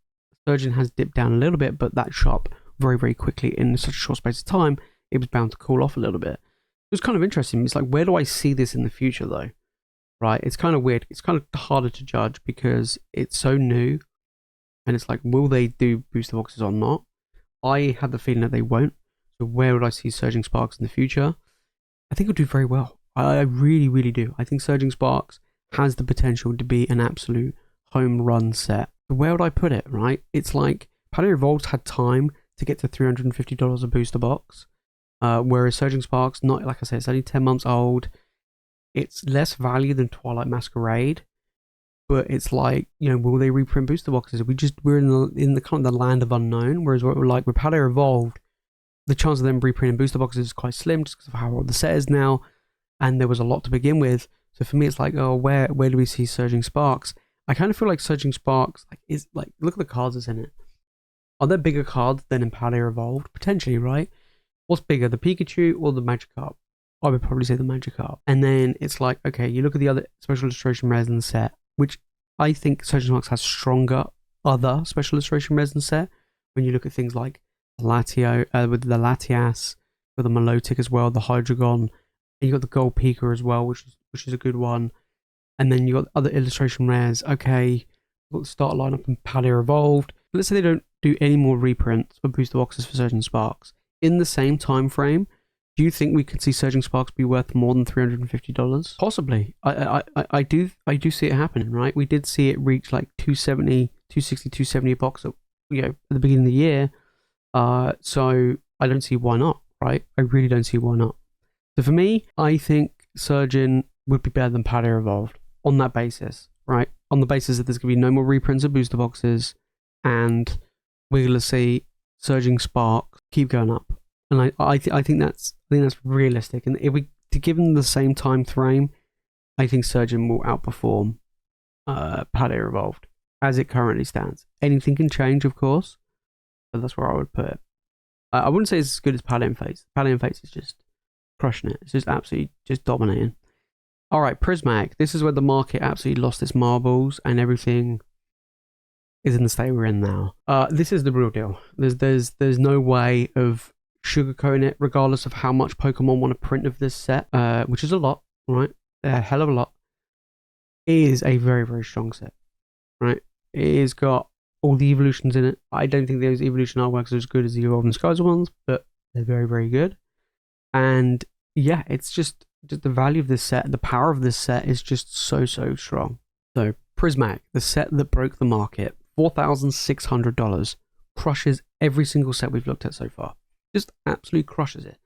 Surgeon has dipped down a little bit, but that shop very, very quickly in such a short space of time, it was bound to cool off a little bit. It was kind of interesting. It's like, where do I see this in the future though? Right? It's kind of weird. It's kind of harder to judge because it's so new, and it's like, will they do booster boxes or not? I had the feeling that they won't. So where would I see Surging Sparks in the future? I think it'll do very well. I really, really do. I think Surging Sparks has the potential to be an absolute home run set. But where would I put it, right? It's like Paldea Evolved's had time to get to $350 a booster box, whereas Surging Sparks, not, like I said, it's only 10 months old. It's less value than Twilight Masquerade, but it's like, will they reprint booster boxes? We're in the kind of the land of unknown. Whereas what we're like with Paldea Evolved, the chance of them reprinting booster boxes is quite slim just because of how old the set is now, and there was a lot to begin with. So for me, it's like, oh, where do we see Surging Sparks? I kind of feel like Surging Sparks look at the cards that's in it. Are there bigger cards than in Paldea Evolved? Potentially, right? What's bigger, the Pikachu or the Magikarp? I would probably say the Magikarp. And then it's like, okay, you look at the other special illustration rares in the set, which I think Surging Sparks has stronger other special illustration rares in the set. When you look at things like Latio, with the Latias, with the Milotic as well, the Hydreigon, and you got the Gold Pika as well, which is a good one. And then you got other illustration rares. Okay, we'll start lineup in Paldea Evolved. Let's say they don't do any more reprints or booster boxes for Surging Sparks in the same time frame. Do you think we could see Surging Sparks be worth more than $350? Possibly. I do see it happening, right? We did see it reach like 260, 270 a box at the beginning of the year. So I don't see why not, right? I really don't see why not. So for me, I think Surgeon would be better than Paldea Evolved on that basis, right? On the basis that there's going to be no more reprints of booster boxes, and we're going to see Surging Sparks keep going up. And I think that's realistic. And if we to give them the same time frame, I think Surgeon will outperform Paldea Evolved as it currently stands. Anything can change, of course, but that's where I would put it. I wouldn't say it's as good as Paldean Fates. Paldean Fates is just crushing it. It's just absolutely just dominating. All right, Prismatic. This is where the market absolutely lost its marbles and everything is in the state we're in now. This is the real deal. There's no way of sugarcoating it, regardless of how much Pokemon want to print of this set, which is a lot, right? A hell of a lot. It is a very, very strong set, right? It has got all the evolutions in it. I don't think those evolution artworks are as good as the Evolving Skies ones, but they're very, very good. And yeah, it's just the value of this set, the power of this set is just so strong. So Prismatic, the set that broke the market, $4,600, crushes every single set we've looked at so far. Just absolutely crushes it.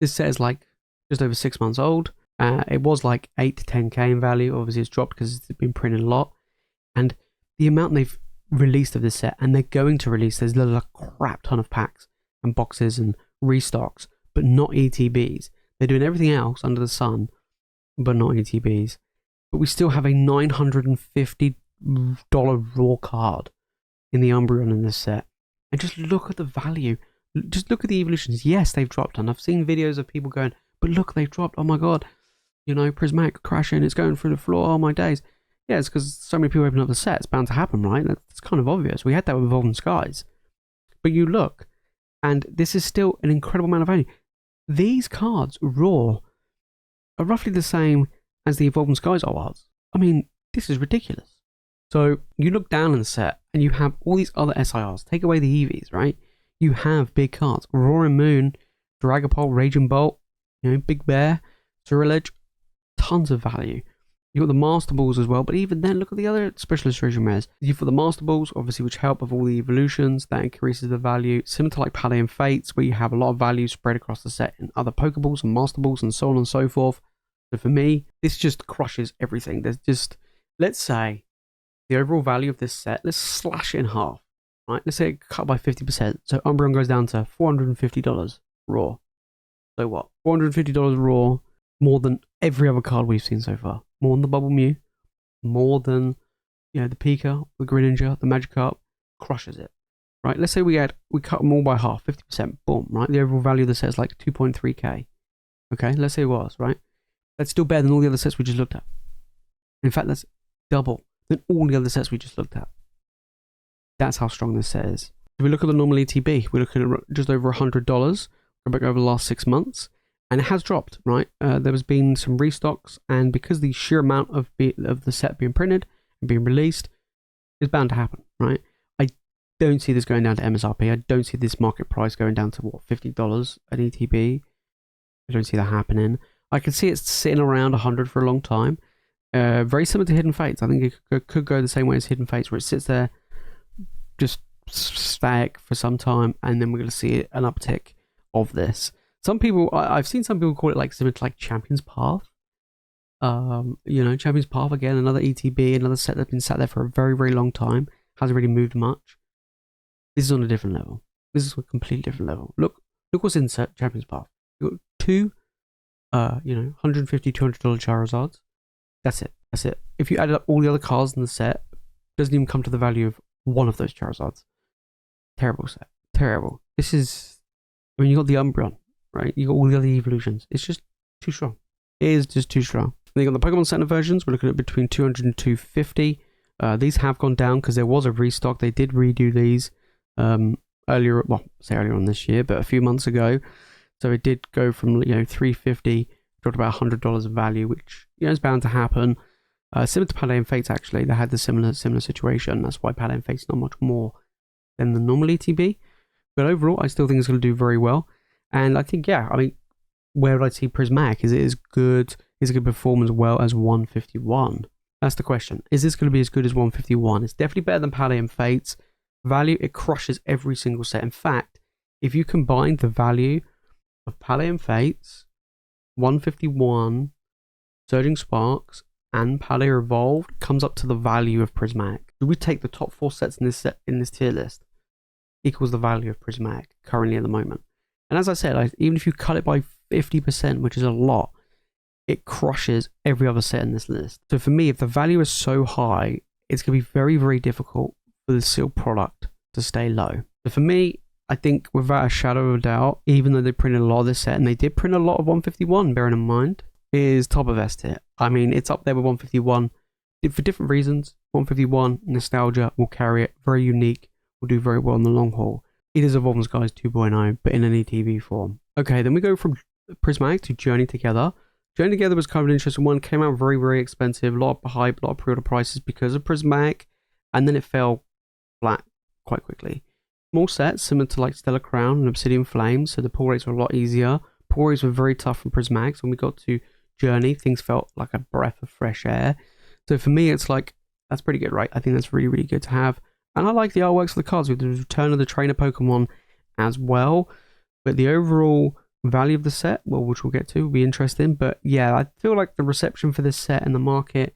This set is like just over 6 months old. It was like 8 to 10k in value. Obviously it's dropped because it's been printed a lot. And the amount they've released of this set, and they're going to release, there's a crap ton of packs and boxes and restocks, but not ETBs. They're doing everything else under the sun, but not ETBs. But we still have a $950 raw card in the Umbreon in this set. And just look at the value. Just look at the evolutions. Yes, they've dropped. And I've seen videos of people going, but look, they've dropped. Oh my god. Prismatic crashing. It's going through the floor. Oh my days. Yeah, it's because so many people open up the set. It's bound to happen, right? That's kind of obvious. We had that with Evolving Skies. But you look, And this is still an incredible amount of value. These cards, raw, are roughly the same as the Evolved Skies arts. I mean, this is ridiculous. So you look down in the set and you have all these other SIRs. Take away the EVs, right? You have big cards. Roaring Moon, Dragapult, Raging Bolt, Big Bear, Ceruledge, tons of value. You've got the Master Balls as well, but even then, look at the other special illustration rares. You've got the Master Balls, obviously, which help with all the evolutions. That increases the value. Similar to like Paldean Fates, where you have a lot of value spread across the set in other Pokeballs and Master Balls and so on and so forth. So for me, this just crushes everything. There's just, let's say, the overall value of this set, let's slash it in half, right? Let's say it cut by 50%. So Umbreon goes down to $450 raw. So what? $450 raw, more than every other card we've seen so far. More than the Bubble Mew, more than the Pika, the Greninja, the Magikarp, crushes it, right? Let's say we cut them all by half, 50%, boom, right? The overall value of the set is like 2.3k. Okay, let's say it was, right? That's still better than all the other sets we just looked at. In fact, that's double than all the other sets we just looked at. That's how strong this set is. If we look at the normal ETB, we're looking at just over $100. Go back over the last 6 months. And it has dropped, right? There has been some restocks, and because the sheer amount of the set being printed and being released is bound to happen, right? I don't see this going down to MSRP. I don't see this market price going down to, what, $50 at ETB. I don't see that happening. I can see it sitting around 100 for a long time. Very similar to Hidden Fates. I think it could go the same way as Hidden Fates, where it sits there just static for some time, and then we're going to see an uptick of this. Some people, I've seen some people call it like similar to like Champion's Path. Champion's Path, again, another ETB, another set that's been sat there for a very, very long time. Hasn't really moved much. This is on a different level. This is a completely different level. Look what's in set Champion's Path. You've got two, $150, $200 Charizards. That's it. If you added up all the other cards in the set, it doesn't even come to the value of one of those Charizards. Terrible set. Terrible. This is, you got the Umbreon. Right, you got all the other evolutions. It's just too strong. It is just too strong. Then you got the Pokemon Center versions. We're looking at between 200 and 250. These have gone down because there was a restock. They did redo these earlier on this year, but a few months ago. So it did go from 350 to about $100 of value, which is bound to happen. Similar to Paldean Fates, actually, they had the similar situation. That's why Paldean Fates is not much more than the normal ETB. But overall, I still think it's going to do very well. And I think, where would I see Prismatic? Is it as good? Is it going to perform as well as 151? That's the question. Is this going to be as good as 151? It's definitely better than Paldean Fates. Value, it crushes every single set. In fact, if you combine the value of Paldean Fates, 151, Surging Sparks, and Paldea Evolved, comes up to the value of Prismatic. Do we take the top 4 sets in this tier list? Equals the value of Prismatic currently at the moment. And as I said, even if you cut it by 50%, which is a lot, it crushes every other set in this list. So for me, if the value is so high, it's going to be very, very difficult for the sealed product to stay low. So for me, I think without a shadow of a doubt, even though they printed a lot of this set, and they did print a lot of 151, bearing in mind, is top of S tier. I mean, it's up there with 151 for different reasons. 151, nostalgia, will carry it. Very unique, will do very well in the long haul. It is Evolved Skies 2.0, but in an ETB form. Okay, then we go from Prismatic to Journey Together. Journey Together was kind of an interesting one. Came out very, very expensive. A lot of hype, a lot of pre-order prices because of Prismatic. And then it fell flat quite quickly. Small sets, similar to like Stellar Crown and Obsidian Flames. So the pull rates were a lot easier. Pull rates were very tough from Prismatic. So when we got to Journey, things felt like a breath of fresh air. So for me, it's like, that's pretty good, right? I think that's really, really good to have. And I like the artworks of the cards with the return of the trainer Pokemon as well. But the overall value of the set, well, which we'll get to, will be interesting. But yeah, I feel like the reception for this set and the market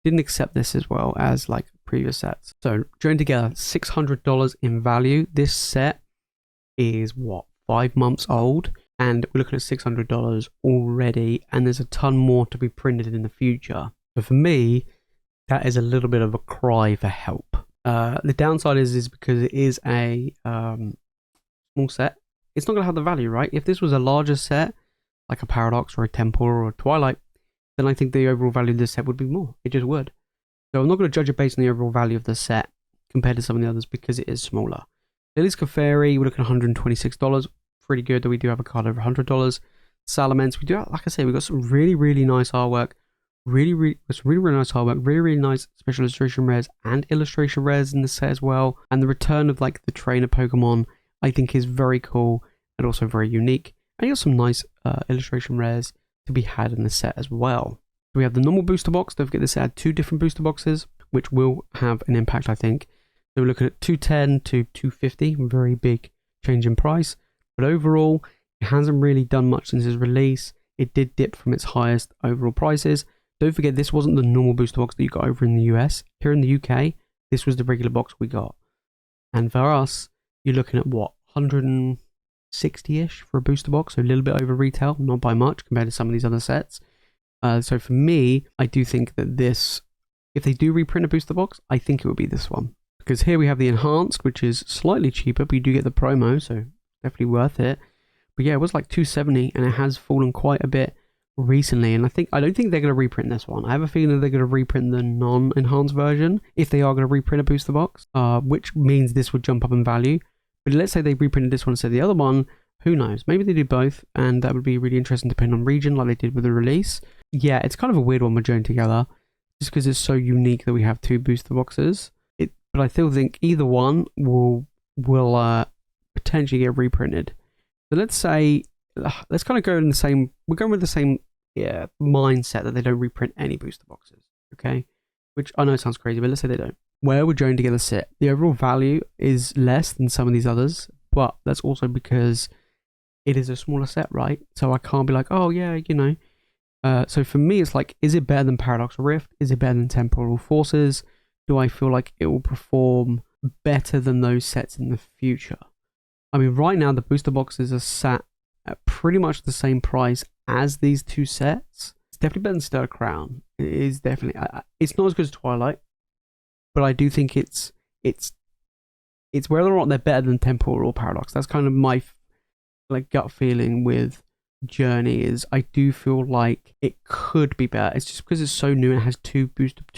didn't accept this as well as like previous sets. So Journey Together, $600 in value. This set is what, 5 months old? And we're looking at $600 already. And there's a ton more to be printed in the future. So for me, that is a little bit of a cry for help. The downside is because it is a small set. It's not going to have the value, right? If this was a larger set, like a Paradox or a Temple or a Twilight, then I think the overall value of this set would be more. It just would. So I'm not going to judge it based on the overall value of the set compared to some of the others because it is smaller. Lily's Clefairy, we're looking at $126. Pretty good that we do have a card over $100. Salamence, we do have, like I say, we got some really nice artwork. Really nice artwork. Really nice special illustration rares and illustration rares in the set as well. And the return of like the trainer Pokemon, I think is very cool and also very unique. And you got some nice illustration rares to be had in the set as well. So we have the normal booster box. Don't forget this set had 2 different booster boxes, which will have an impact, I think. So we're looking at 210 to 250, very big change in price. But overall, it hasn't really done much since its release. It did dip from its highest overall prices. Don't forget, this wasn't the normal booster box that you got over in the US. Here in the UK, this was the regular box we got. And for us, you're looking at what, 160-ish for a booster box, so a little bit over retail, not by much compared to some of these other sets. So for me, I do think that this, if they do reprint a booster box, I think it would be this one. Because here we have the enhanced, which is slightly cheaper, but you do get the promo, so definitely worth it. But yeah, it was like $270, and it has fallen quite a bit recently, and I don't think they're going to reprint this one. I have a feeling that they're going to reprint the non-enhanced version if they are going to reprint a booster box, which means this would jump up in value. But let's say they reprinted this one instead of the other one, who knows? Maybe they do both, and that would be really interesting depending on region, like they did with the release. Yeah, it's kind of a weird one we're joining together, just because it's so unique that we have 2 booster boxes. But I still think either one will potentially get reprinted. So let's say, let's kind of go in the same, we're going with the same mindset that they don't reprint any booster boxes, okay? Which I know sounds crazy, but let's say they don't. Where we're joining together set, the overall value is less than some of these others, but that's also because it is a smaller set, right? So I can't be like, oh yeah, you know. So for me, it's like, is it better than Paradox Rift? Is it better than Temporal Forces? Do I feel like it will perform better than those sets in the future? I mean, right now, the booster boxes are sat at pretty much the same price as these 2 sets. It's definitely better than Star Crown. It is definitely, it's not as good as Twilight, but I do think it's whether or not they're better than Temporal or Paradox. That's kind of my like gut feeling with Journey. Is I do feel like it could be better. It's just because it's so new and it has 2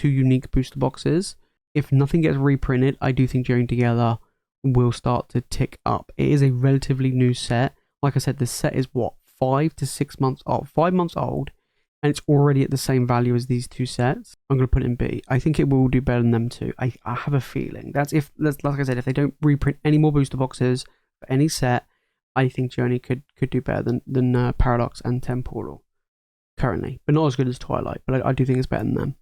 unique booster boxes. If nothing gets reprinted, I do think Journey Together will start to tick up. It is a relatively new set. Like I said, the set is what, 5 to 6 months old, 5 months old, and it's already at the same value as these 2 sets. I'm going to put it in B. I think it will do better than them too. I have a feeling. That's like I said, if they don't reprint any more booster boxes for any set, I think Journey could do better than Paradox and Temporal currently, but not as good as Twilight. But I do think it's better than them.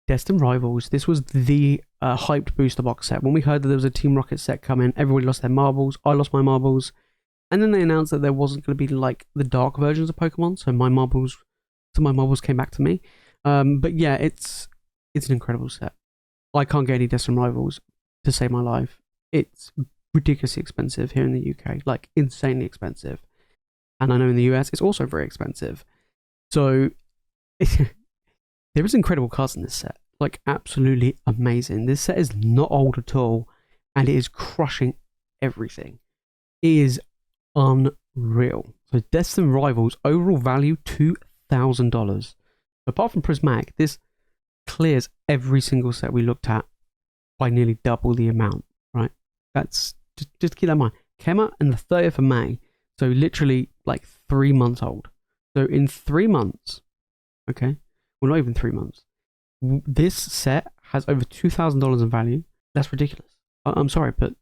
Destined Rivals. This was the hyped booster box set. When we heard that there was a Team Rocket set coming, everybody lost their marbles. I lost my marbles. And then they announced that there wasn't going to be like the dark versions of Pokemon, so my marbles came back to me. But yeah, it's an incredible set. I can't get any Destined Rivals to save my life. It's ridiculously expensive here in the UK, like insanely expensive. And I know in the US it's also very expensive. So there is incredible cards in this set, like absolutely amazing. This set is not old at all, and it is crushing everything. It is unreal. So Destined Rivals overall value $2,000. Apart from Prismatic, this clears every single set we looked at by nearly double the amount, right? That's just keep that in mind. Came out on the 30th of May, so literally like 3 months old. So in 3 months, okay, well not even 3 months, this set has over $2,000 in value. That's ridiculous. I'm sorry, but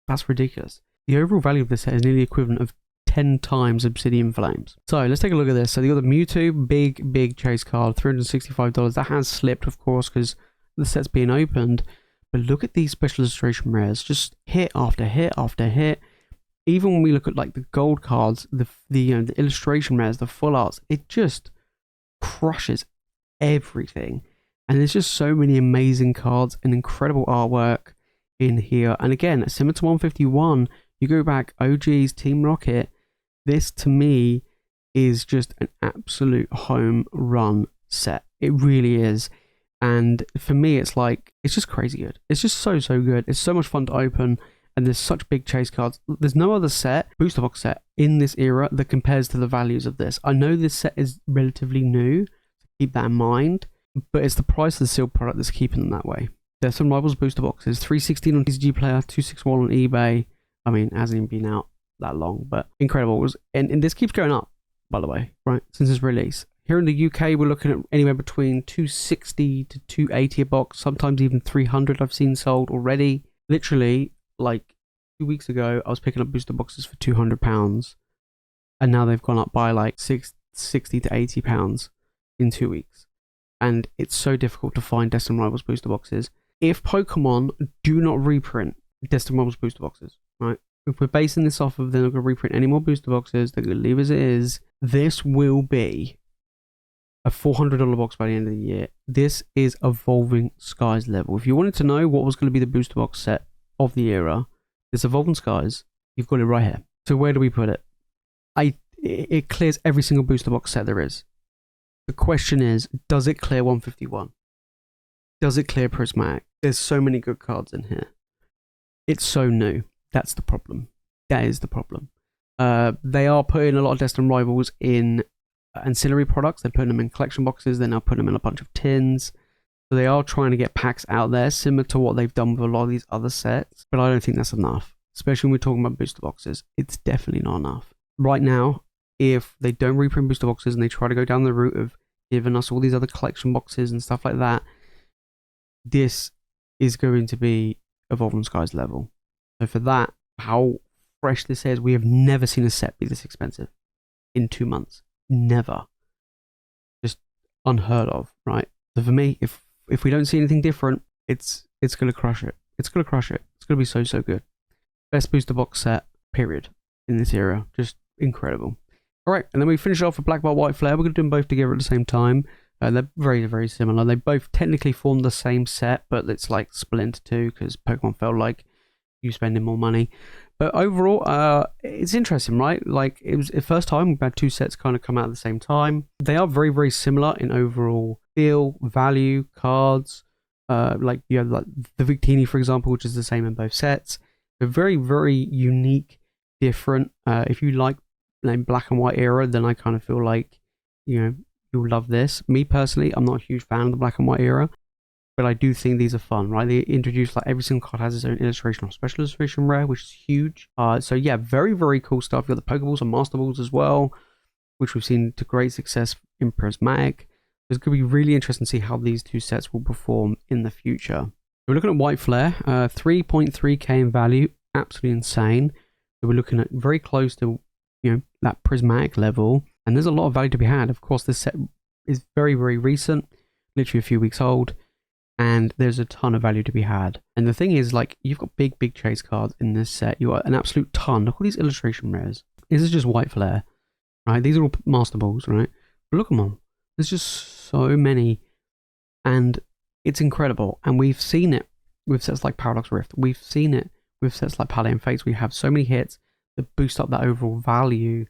that's ridiculous. The overall value of this set is nearly equivalent of 10 times Obsidian Flames. So let's take a look at this. So you got the Mewtwo, big chase card, $365. That has slipped, of course, because the set's being opened. But look at these special illustration rares, just hit after hit after hit. Even when we look at like the gold cards, the illustration rares, the full arts, it just crushes everything. And there's just so many amazing cards and incredible artwork in here. And again, similar to 151, you go back, OG's Team Rocket, this to me is just an absolute home run set. It really is. And for me, it's like, it's just crazy good. It's just so good. It's so much fun to open, and there's such big chase cards. There's no other set, booster box set, in this era that compares to the values of this. I know this set is relatively new, so keep that in mind, but it's the price of the sealed product that's keeping them that way. Destined Rivals booster boxes, 316 on TCG Player, 261 on eBay. I mean, it hasn't even been out that long, but incredible. And this keeps going up, by the way, right, since its release. Here in the UK, we're looking at anywhere between 260 to 280 a box, sometimes even 300 I've seen sold already. Literally, like 2 weeks ago, I was picking up booster boxes for £200, and now they've gone up by like 60 to 80 pounds in 2 weeks. And it's so difficult to find Destined Rivals booster boxes. If Pokemon do not reprint Destined Rivals booster boxes, right? If we're basing this off of they're not going to reprint any more booster boxes, they're going to leave as it is, this will be a $400 box by the end of the year. This is Evolving Skies level. If you wanted to know what was going to be the booster box set of the era, this Evolving Skies, you've got it right here. So where do we put it? It clears every single booster box set there is. The question is, does it clear 151? Does it clear Prismatic? There's so many good cards in here. It's so new. That's the problem. That is the problem. They are putting a lot of Destined Rivals in ancillary products. They're putting them in collection boxes. They're now putting them in a bunch of tins. So they are trying to get packs out there, similar to what they've done with a lot of these other sets. But I don't think that's enough, especially when we're talking about booster boxes. It's definitely not enough. Right now, if they don't reprint booster boxes and they try to go down the route of giving us all these other collection boxes and stuff like that, this is going to be Evolving Skies level. So for that, how fresh this is, we have never seen a set be this expensive in 2 months. Never. Just unheard of, right? So for me, if we don't see anything different, it's going to crush it. It's going to crush it. It's going to be so good. Best booster box set, period, in this era. Just incredible. Alright, and then we finish off with Black Belt White Flare. We're going to do them both together at the same time. They're very similar. They both technically form the same set, but it's like split into two because Pokemon felt like you spending more money. But overall, it's interesting, right? Like, it was the first time we've had two sets kind of come out at the same time. They are very similar in overall feel, value, cards. Like, you have like the Victini, for example, which is the same in both sets. They're very unique, different. If you like Black and White era, then I kind of feel like, you know, you'll love this. Me personally, I'm not a huge fan of the Black and White era, but I do think these are fun, right? They introduce, like, every single card has its own illustration or special illustration rare, which is huge. So yeah, very cool stuff. You've got the Pokeballs and Master Balls as well, which we've seen to great success in Prismatic. It's going to be really interesting to see how these two sets will perform in the future. We're looking at White Flare, 3.3k in value, absolutely insane. So we're looking at very close to, you know, that Prismatic level, and there's a lot of value to be had. Of course, this set is very recent, literally a few weeks old, and there's a ton of value to be had. And the thing is, like, you've got big chase cards in this set. You got an absolute ton. Look at these illustration rares. This is just White Flare, right? These are all Master Balls, right? But look at them. There's just so many, and it's incredible. And we've seen it with sets like Paradox Rift. We've seen it with sets like Paldean Fates. We have so many hits that boost up that overall value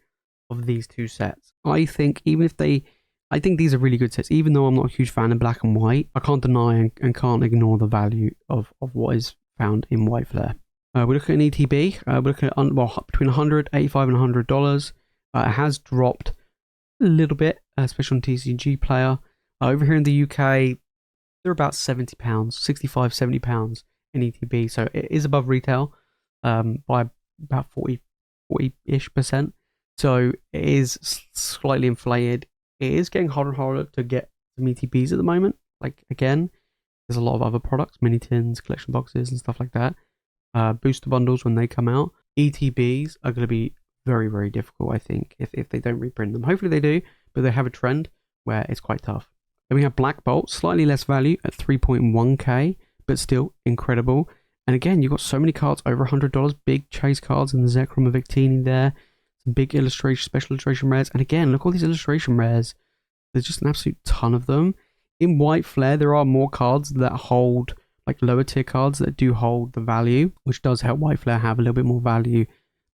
of these two sets. I think I think these are really good sets. Even though I'm not a huge fan of Black and White, I can't deny and can't ignore the value of what is found in White Flare. We're looking at an ETB. We're looking at between $185 and $100. It has dropped a little bit, especially on TCG Player. Over here in the UK, they're about £70, £65, £70 in ETB. So it is above retail by about 40-ish%. So it is slightly inflated. It is getting harder and harder to get some ETBs at the moment. Like, again, there's a lot of other products, mini tins, collection boxes, and stuff like that. Booster bundles when they come out. ETBs are going to be very difficult, I think, if they don't reprint them. Hopefully they do, but they have a trend where it's quite tough. Then we have Black Bolt, slightly less value at 3.1k, but still incredible. And again, you've got so many cards over $100, big chase cards in the Zekrom and Victini there. Some big illustration, special illustration rares. And again, look at all these illustration rares. There's just an absolute ton of them. In White Flare, there are more cards that hold, like lower tier cards that do hold the value, which does help White Flare have a little bit more value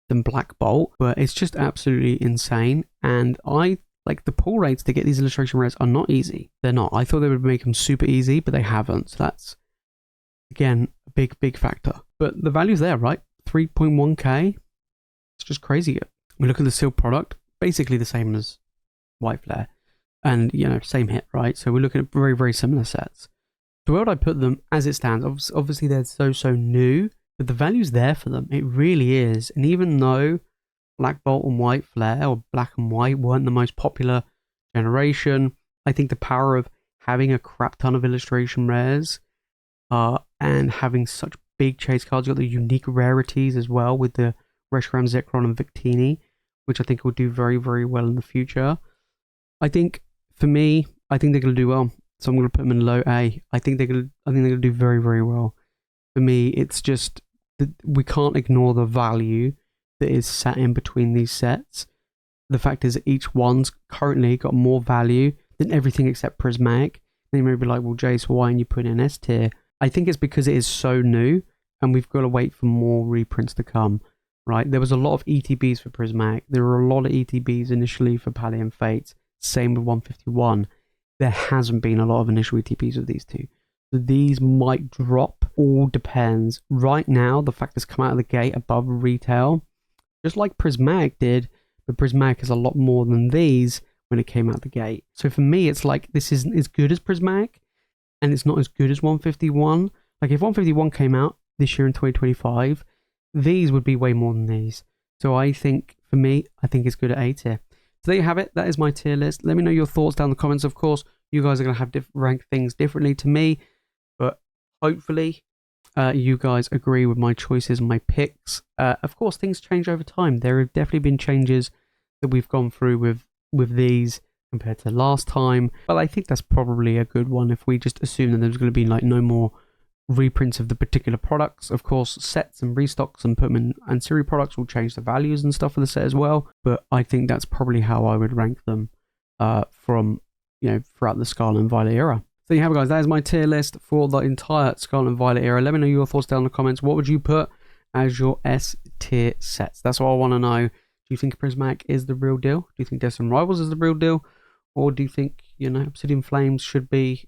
than Black Bolt. But it's just absolutely insane. And like, the pull rates to get these illustration rares are not easy. They're not. I thought they would make them super easy, but they haven't. So that's, again, a big factor. But the value's there, right? 3.1k. It's just crazy. We look at the sealed product, basically the same as White Flare. And, you know, same hit, right? So we're looking at very similar sets. So where would I put them as it stands? Obviously they're so new, but the value's there for them. It really is. And even though Black Bolt and White Flare, or Black and White, weren't the most popular generation, I think the power of having a crap ton of illustration rares and having such big chase cards, you got the unique rarities as well with the Reshiram, Zekrom, and Victini, which I think will do very, very well in the future. I think, for me, I think they're going to do well. So I'm going to put them in low A. I think they're going to do very, very well. For me, it's just that we can't ignore the value that is sat in between these sets. The fact is that each one's currently got more value than everything except Prismatic. Then you may be like, well, Jace, why aren't you putting in S tier? I think it's because it is so new and we've got to wait for more reprints to come, right? There was a lot of ETBs for Prismatic. There were a lot of ETBs initially for Paldean Fates. Same with 151. There hasn't been a lot of initial ETBs with these two. So these might drop. All depends. Right now, the fact it's come out of the gate above retail, just like Prismatic did, but Prismatic is a lot more than these when it came out the gate. So for me, it's like this isn't as good as Prismatic, and it's not as good as 151. Like if 151 came out this year in 2025, these would be way more than these. So I think, for me, I think it's good at A tier. So there you have it. That is my tier list. Let me know your thoughts down in the comments. Of course, you guys are going to have rank things differently to me, but hopefully you guys agree with my choices and my picks. Of course, things change over time. There have definitely been changes that we've gone through with these compared to last time, but I think that's probably a good one if we just assume that there's going to be like no more reprints of the particular products. Of course, sets and restocks and put them in ancillary products will change the values and stuff for the set as well, but I think that's probably how I would rank them from, you know, throughout the Scarlet and Violet era. So you have it, guys. That is my tier list for the entire Scarlet and Violet era. Let me know your thoughts down in the comments. What would you put as your S tier sets? That's what I want to know. Do you think Prismatic is the real deal? Do you think Destined Rivals is the real deal? Or do you think, you know, Obsidian Flames should be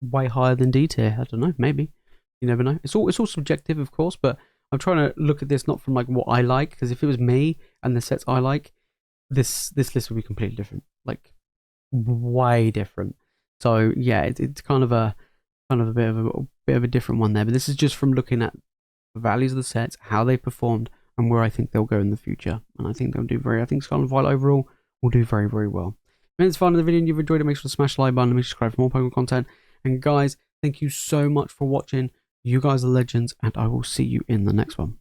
way higher than D tier? I don't know. Maybe. You never know. It's all subjective, of course, but I'm trying to look at this not from like what I like, because if it was me and the sets I like, this list would be completely different. Like way different. So yeah, it's kind of a bit of a different one there. But this is just from looking at the values of the sets, how they performed, and where I think they'll go in the future. And I think they'll do I think Scarlet and Violet overall will do very, very well. If it's fun in the video and you've enjoyed it, make sure to smash the like button and subscribe for more Pokemon content. And guys, thank you so much for watching. You guys are legends, and I will see you in the next one.